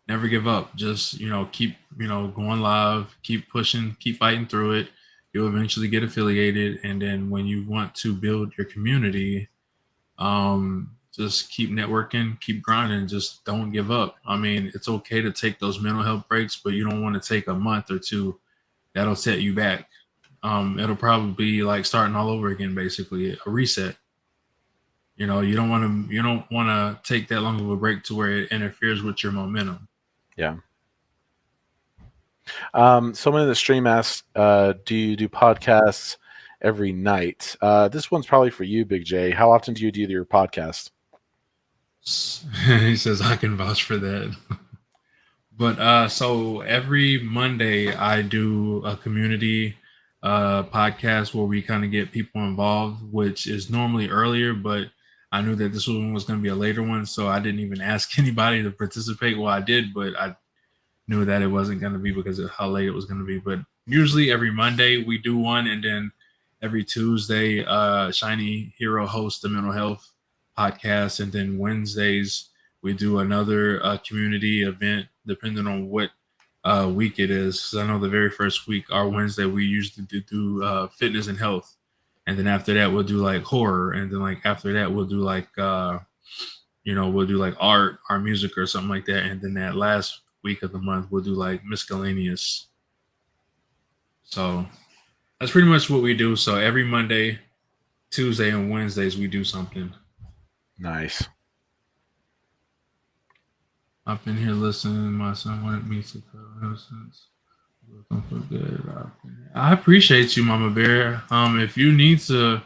never give up. Just, keep, going live, keep pushing, keep fighting through it. You'll eventually get affiliated. And then when you want to build your community, just keep networking, keep grinding, just don't give up. I mean, it's okay to take those mental health breaks, but you don't want to take a month or two. That'll set you back. It'll probably be like starting all over again, basically a reset. You don't want to take that long of a break to where it interferes with your momentum. Yeah. Someone in the stream asked, "Do you do podcasts every night?" This one's probably for you, Big J. How often do you do your podcast? He says I can vouch for that. But so every Monday I do a community podcast where we kind of get people involved, which is normally earlier, but I knew that this one was going to be a later one, so I didn't even ask anybody to participate. Well, I did, but I knew that it wasn't going to be because of how late it was going to be. But usually every Monday we do one, and then every Tuesday, Shiny Hero hosts the mental health podcast, and then Wednesdays we do another community event, depending on what week it is. 'Cause I know the very first week, our Wednesday, we usually do fitness and health, and then after that we'll do like horror, and then like after that we'll do like we'll do like art or music or something like that. And then that last week of the month, we'll do like miscellaneous. So that's pretty much what we do. So every Monday, Tuesday, and Wednesdays, we do something. Nice. I've been here listening. My son wanted me to tell ever since. Don't feel good. I appreciate you, Mama Bear. If you need to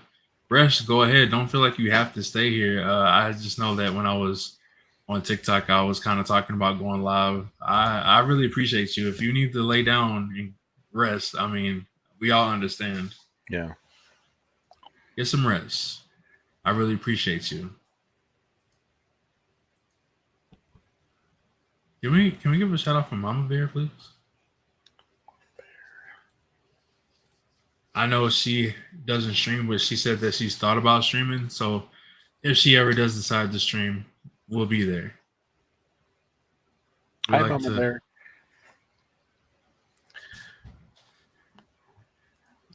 rest, go ahead. Don't feel like you have to stay here. I just know that when I was on TikTok, I was kind of talking about going live. I really appreciate you. If you need to lay down and rest, I mean, we all understand. Yeah. Get some rest. I really appreciate you. Can we give a shout out for Mama Bear, please? I know she doesn't stream, but she said that she's thought about streaming. So if she ever does decide to stream, we'll be there. We Hi, like Mama to. Bear.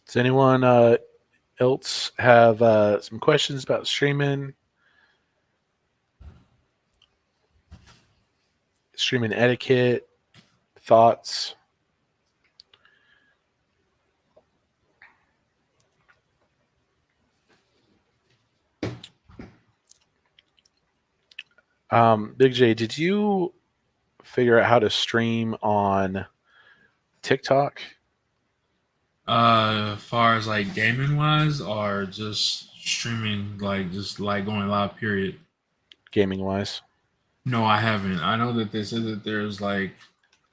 Does anyone else have some questions about streaming etiquette, thoughts? Big J, did you figure out how to stream on TikTok? Far as like gaming wise, or just streaming, like just like going live. Period. Gaming wise? No, I haven't. I know that they said that there's like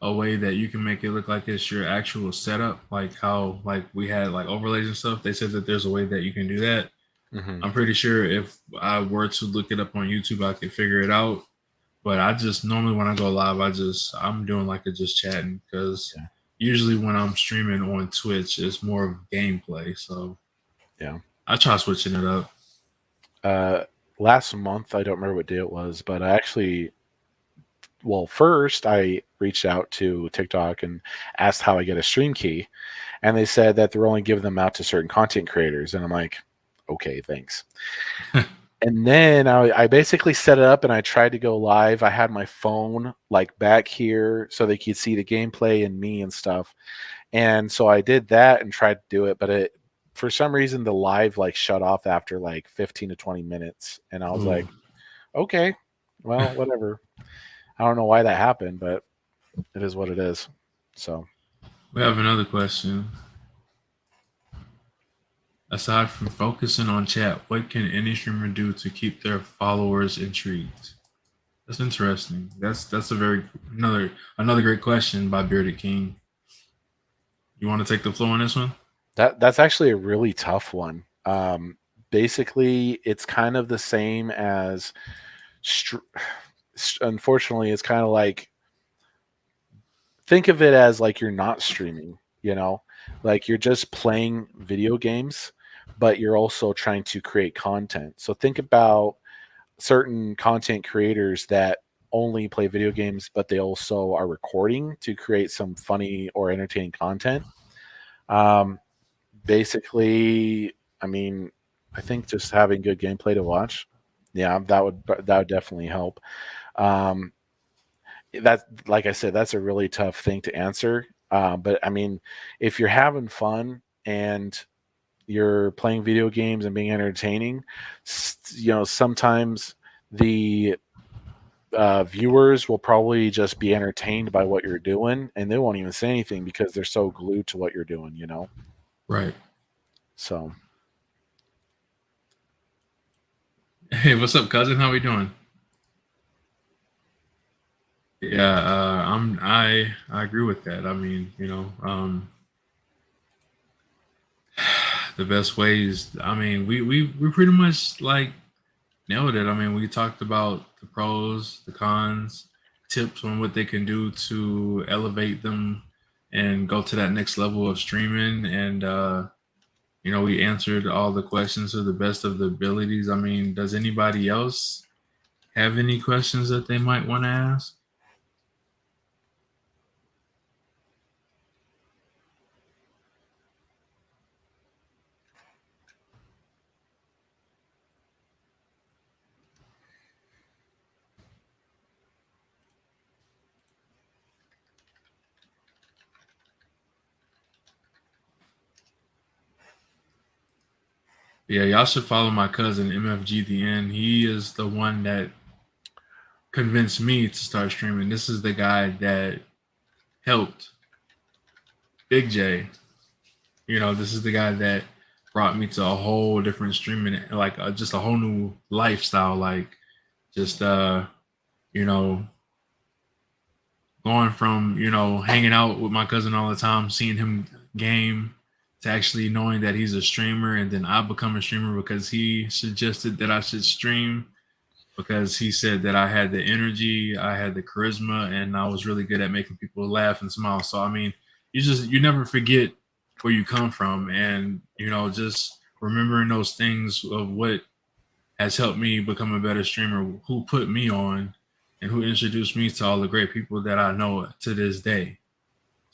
a way that you can make it look like it's your actual setup, like how like we had like overlays and stuff. They said that there's a way that you can do that. Mm-hmm. I'm pretty sure if I were to look it up on YouTube, I could figure it out. But I just normally when I go live, I'm doing like a just chatting because Yeah. usually when I'm streaming on Twitch, it's more of gameplay. So Yeah. I try switching it up. Last month, I don't remember what day it was, but I actually, well, first I reached out to TikTok and asked how I get a stream key, and they said that they're only giving them out to certain content creators, and I'm like, okay, thanks. And then I basically set it up and I tried to go live. I had my phone like back here so they could see the gameplay and me and stuff. And so I did that and tried to do it, but it for some reason the live like shut off after like 15 to 20 minutes. And I was Ooh. like, okay, well, whatever. I don't know why that happened, but it is what it is. So We have another question. Aside from focusing on chat, what can any streamer do to keep their followers intrigued? That's interesting. That's a very another great question by Bearded King. You want to take the floor on this one? That's actually a really tough one. Basically, it's kind of the same as, unfortunately, it's kind of like, think of it as like you're not streaming, like you're just playing video games, but you're also trying to create content. So think about certain content creators that only play video games, but they also are recording to create some funny or entertaining content. Um, Basically, I mean, I think just having good gameplay to watch, yeah, that would definitely help. Um, that, like I said, that's a really tough thing to answer. But I mean, if you're having fun and you're playing video games and being entertaining, sometimes the viewers will probably just be entertained by what you're doing, and they won't even say anything because they're so glued to what you're doing. Right. So Hey, what's up, cousin? How we doing? Yeah, I agree with that. I mean, the best ways. I mean, we pretty much like nailed it. I mean, we talked about the pros, the cons, tips on what they can do to elevate them and go to that next level of streaming. And we answered all the questions to the best of the abilities. I mean, does anybody else have any questions that they might want to ask? Yeah, y'all should follow my cousin MFGDN. He is the one that convinced me to start streaming. This is the guy that helped Big J. This is the guy that brought me to a whole different streaming, like just a whole new lifestyle. Like just you know, going from hanging out with my cousin all the time, seeing him game, to actually knowing that he's a streamer, and then I become a streamer because he suggested that I should stream because he said that I had the energy, I had the charisma, and I was really good at making people laugh and smile. So I mean, you never forget where you come from, and just remembering those things of what has helped me become a better streamer, who put me on, and who introduced me to all the great people that I know to this day.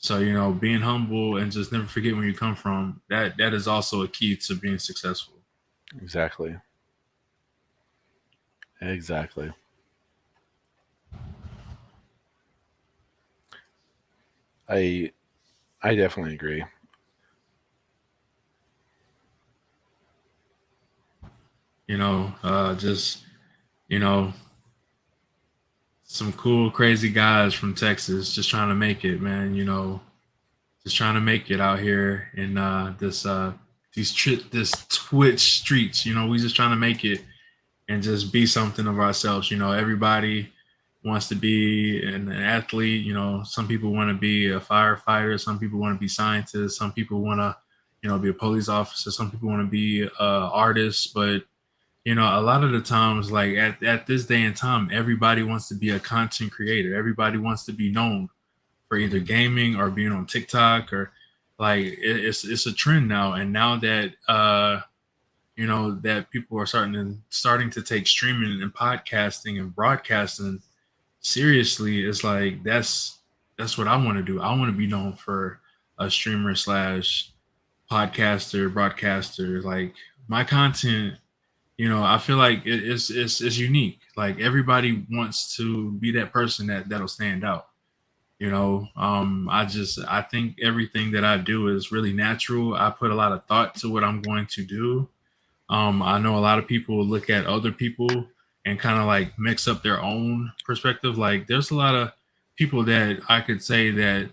So being humble and just never forget where you come from. That is also a key to being successful. exactly, exactly. I I definitely agree. Just you know, some cool, crazy guys from Texas just trying to make it, man. Just trying to make it out here in this Twitch streets. We just trying to make it and just be something of ourselves. Everybody wants to be an athlete. Some people want to be a firefighter. Some people want to be scientists. Some people want to, be a police officer. Some people want to be artists. But a lot of the times, like at this day and time, everybody wants to be a content creator. Everybody wants to be known for either gaming or being on TikTok, or like it's a trend now. And now that that people are starting to take streaming and podcasting and broadcasting seriously, it's like that's what I want to do. I want to be known for a streamer slash podcaster, broadcaster. Like my content, I feel like it's unique. Like everybody wants to be that person that'll stand out. I think everything that I do is really natural. I put a lot of thought to what I'm going to do. I know a lot of people look at other people and kind of like mix up their own perspective. Like there's a lot of people that I could say that,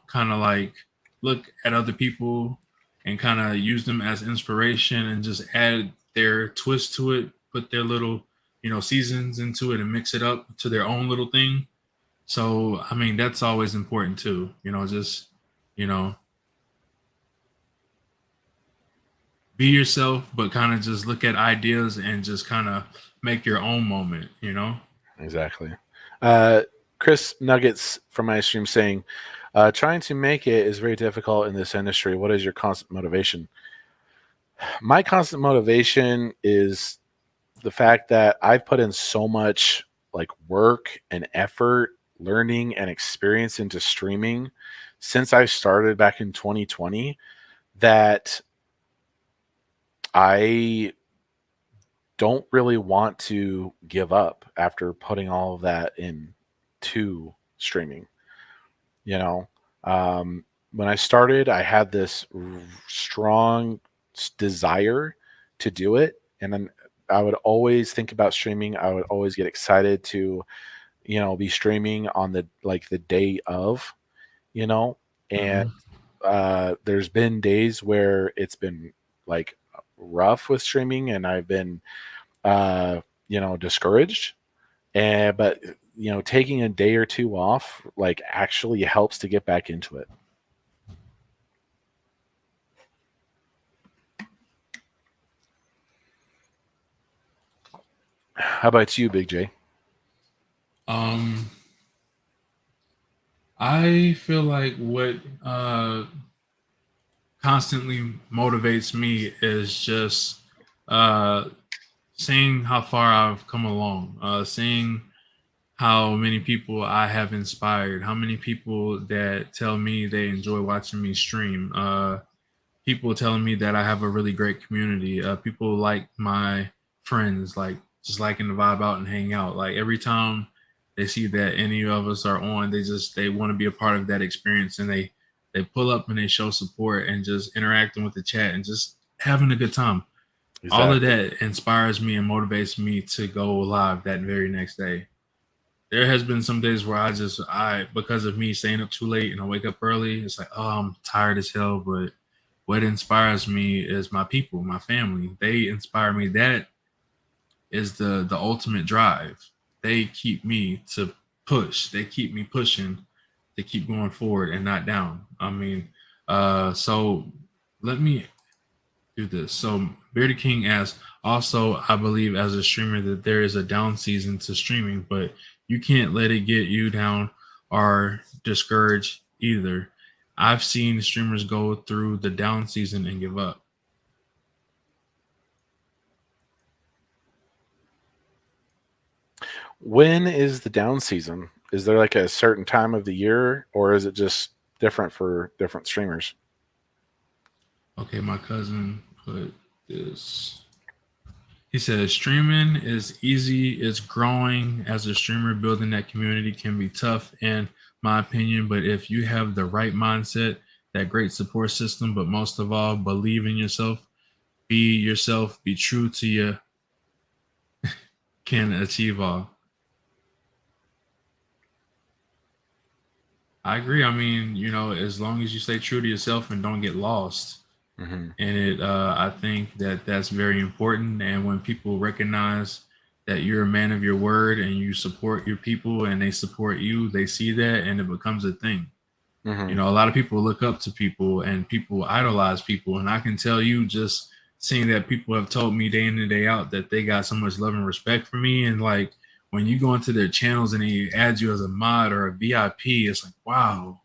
kind of like look at other people and kind of use them as inspiration and just add their twist to it, put their little, seasons into it and mix it up to their own little thing. So, I mean, that's always important too, just, you know, be yourself, but kind of just look at ideas and just kind of make your own moment. Exactly. Chris Nuggets from my stream saying, trying to make it is very difficult in this industry. What is your constant motivation? My constant motivation is the fact that I've put in so much like work and effort, learning and experience into streaming since I started back in 2020 that I don't really want to give up after putting all of that into streaming. You know, when I started, I had this strong desire to do it, and then I would always think about streaming. I would always get excited to, be streaming on the day of, you know, and Hmm. there's been days where it's been like rough with streaming, and I've been discouraged. And but taking a day or two off like actually helps to get back into it. How about you, Big J? Um, I feel like what constantly motivates me is just uh, seeing how far I've come along, seeing how many people I have inspired, how many people that tell me they enjoy watching me stream, people telling me that I have a really great community, people like my friends, like just liking to vibe out and hang out. Like every time they see that any of us are on, they want to be a part of that experience, and they pull up and they show support and just interacting with the chat and just having a good time. All of Exactly. that inspires me and motivates me to go live that very next day. There has been some days where I because of me staying up too late and I wake up early, it's like, oh, I'm tired as hell. But what inspires me is my people, my family. They inspire me. That is the ultimate drive. They keep me to push. They keep me pushing to keep going forward and not down. I mean, so let me do this. So Bearded King asks, also, I believe as a streamer that there is a down season to streaming, but you can't let it get you down or discouraged either. I've seen streamers go through the down season and give up. When is the down season? Is there like a certain time of the year, or is it just different for different streamers? Okay, my cousin put this. He says streaming is easy, it's growing as a streamer. Building that community can be tough, in my opinion. But if you have the right mindset, that great support system, but most of all, believe in yourself, be true to you, can achieve all. I agree. I mean, as long as you stay true to yourself and don't get lost Hmm. in it, I think that that's very important. And when people recognize that you're a man of your word and you support your people and they support you, they see that and it becomes a thing. Hmm. A lot of people look up to people and people idolize people. And I can tell you, just seeing that people have told me day in and day out that they got so much love and respect for me. And like when you go into their channels and they add you as a mod or a VIP, it's like, wow.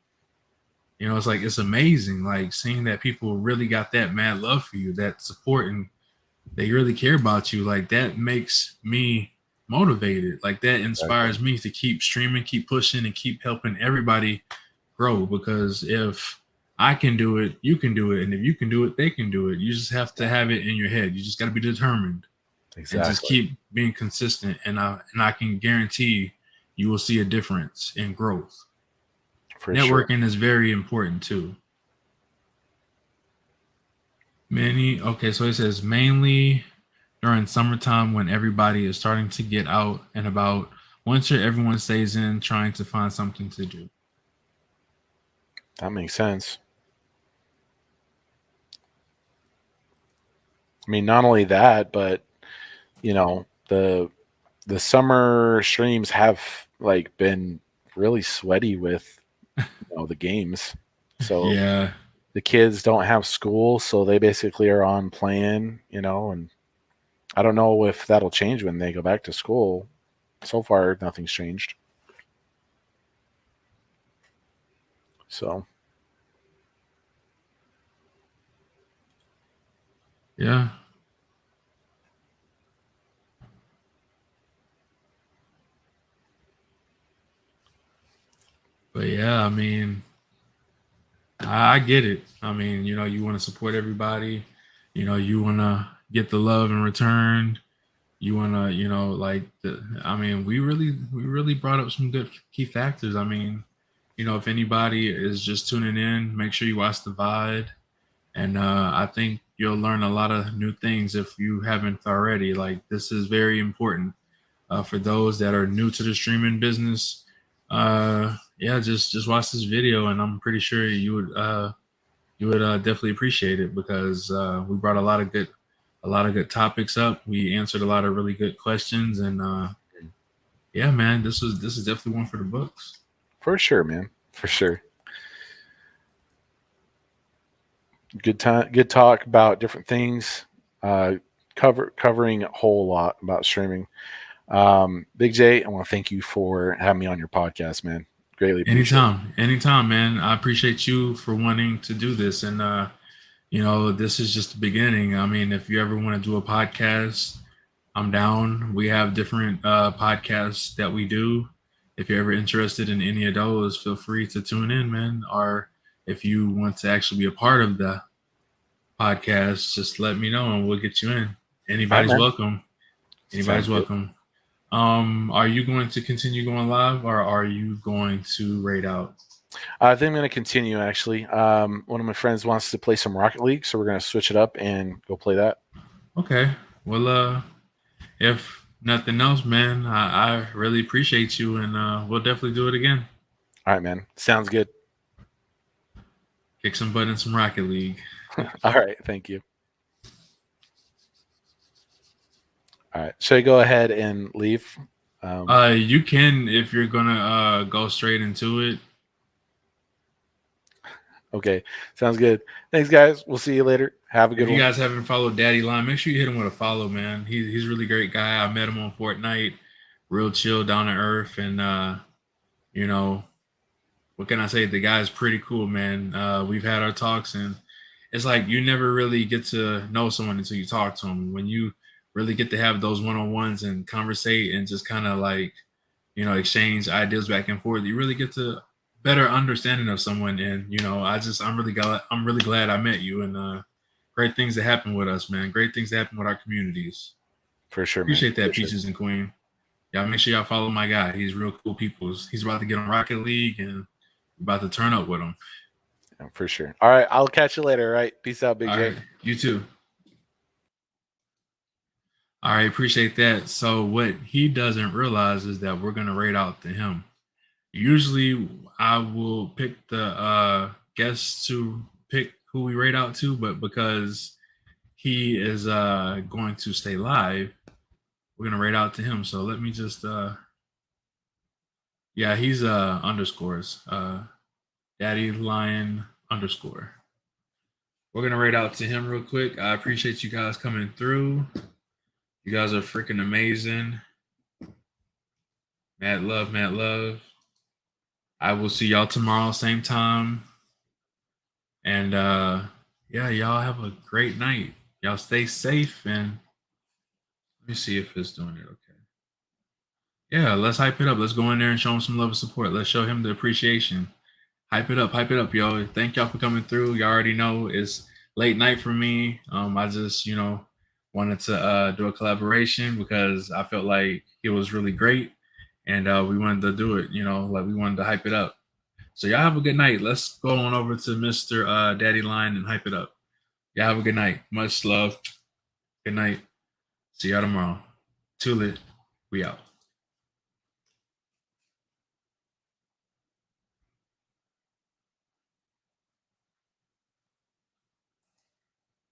It's like, it's amazing. Like seeing that people really got that mad love for you, that support, and they really care about you. Like that makes me motivated. Like that Exactly. inspires me to keep streaming, keep pushing, and keep helping everybody grow, because if I can do it, you can do it, and if you can do it, they can do it. You just have to have it in your head. You just got to be determined and just Exactly. keep being consistent, and I can guarantee you will see a difference in growth. For sure. Networking is very important too. So it says mainly during summertime when everybody is starting to get out and about. Winter, everyone stays in trying to find something to do. That makes sense. mean, not only that, but you know, the summer streams have like been really sweaty with the games. So Yeah. the kids don't have school, so they basically are on playing, and I don't know if that'll change when they go back to school. So far, nothing's changed. So, Yeah. But yeah, I mean, I get it. I mean, you want to support everybody. You want to get the love in return. You want to, like I mean, we really brought up some good key factors. I mean, if anybody is just tuning in, make sure you watch the VOD. And I think you'll learn a lot of new things if you haven't already. Like, this is very important for those that are new to the streaming business. Yeah, just watch this video, and I'm pretty sure you would definitely appreciate it, because we brought a lot of good topics up. We answered a lot of really good questions, and yeah, man, this is definitely one for the books. for sure, man. For sure. Good time, good talk about different things. Uh, covering a whole lot about streaming. Big J, I want to thank you for having me on your podcast, man. Greatly appreciate it. Anytime, man. I appreciate you for wanting to do this, and this is just the beginning. I mean, if you ever want to do a podcast, I'm down. We have different podcasts that we do. If you're ever interested in any of those, feel free to tune in, man. Or if you want to actually be a part of the podcast, just let me know and we'll get you in. All right, Anybody's man. welcome. Sounds Anybody's good. welcome. Are you going to continue going live, or are you going to raid out? I think I'm going to continue, actually. One of my friends wants to play some Rocket League, so we're going to switch it up and go play that. Okay. Well, if nothing else, man, I really appreciate you, and we'll definitely do it again. All right, man. Sounds good. Kick some butt in some Rocket League. All right. Thank you. All right. Should I go ahead and leave? You can, if you're gonna go straight into it. Okay. Sounds good. Thanks, guys. We'll see you later. Have a If good you one. guys haven't followed Daddy Line, make sure you hit him with a follow, man. He's a really great guy. I met him on Fortnite, real chill, down to earth, and you know, what can I say? The guy's pretty cool, man. We've had our talks, and it's like you never really get to know someone until you talk to them. When you really get to have those one-on-ones and conversate and just kind of like, exchange ideas back and forth, you really get to better understanding of someone. And I'm really glad I met you, and great things that happen with us, man. Great things that happen with our communities. For sure, man. Appreciate For that, sure. Peaches and Queen. Y'all make sure y'all follow my guy. He's real cool people. He's about to get on Rocket League, and we're about to turn up with him. Yeah, for sure. All right. I'll catch you later. All right. Peace out, Big All J. right. You too. All right. Appreciate that. So what he doesn't realize is that we're gonna raid out to him. Usually I will pick the guests to pick who we raid out to, but because he is going to stay live, we're gonna raid out to him. So let me just yeah, he's underscores. Daddy Lion underscore. We're gonna raid out to him real quick. I appreciate you guys coming through. You guys are freaking amazing. Mad love, mad love. I will see y'all tomorrow, same time. And yeah, y'all have a great night. Y'all stay safe, and let me see if it's doing it okay. Yeah, let's hype it up. Let's go in there and show him some love and support. Let's show him the appreciation. Hype it up, yo. Thank y'all for coming through. Y'all already know it's late night for me. I just, wanted to do a collaboration because I felt like it was really great, and we wanted to do it. Like, we wanted to hype it up. So y'all have a good night. Let's go on over to Mr. Daddy Line and hype it up. Y'all have a good night. Much love. Good night. See y'all tomorrow. Too lit. We out.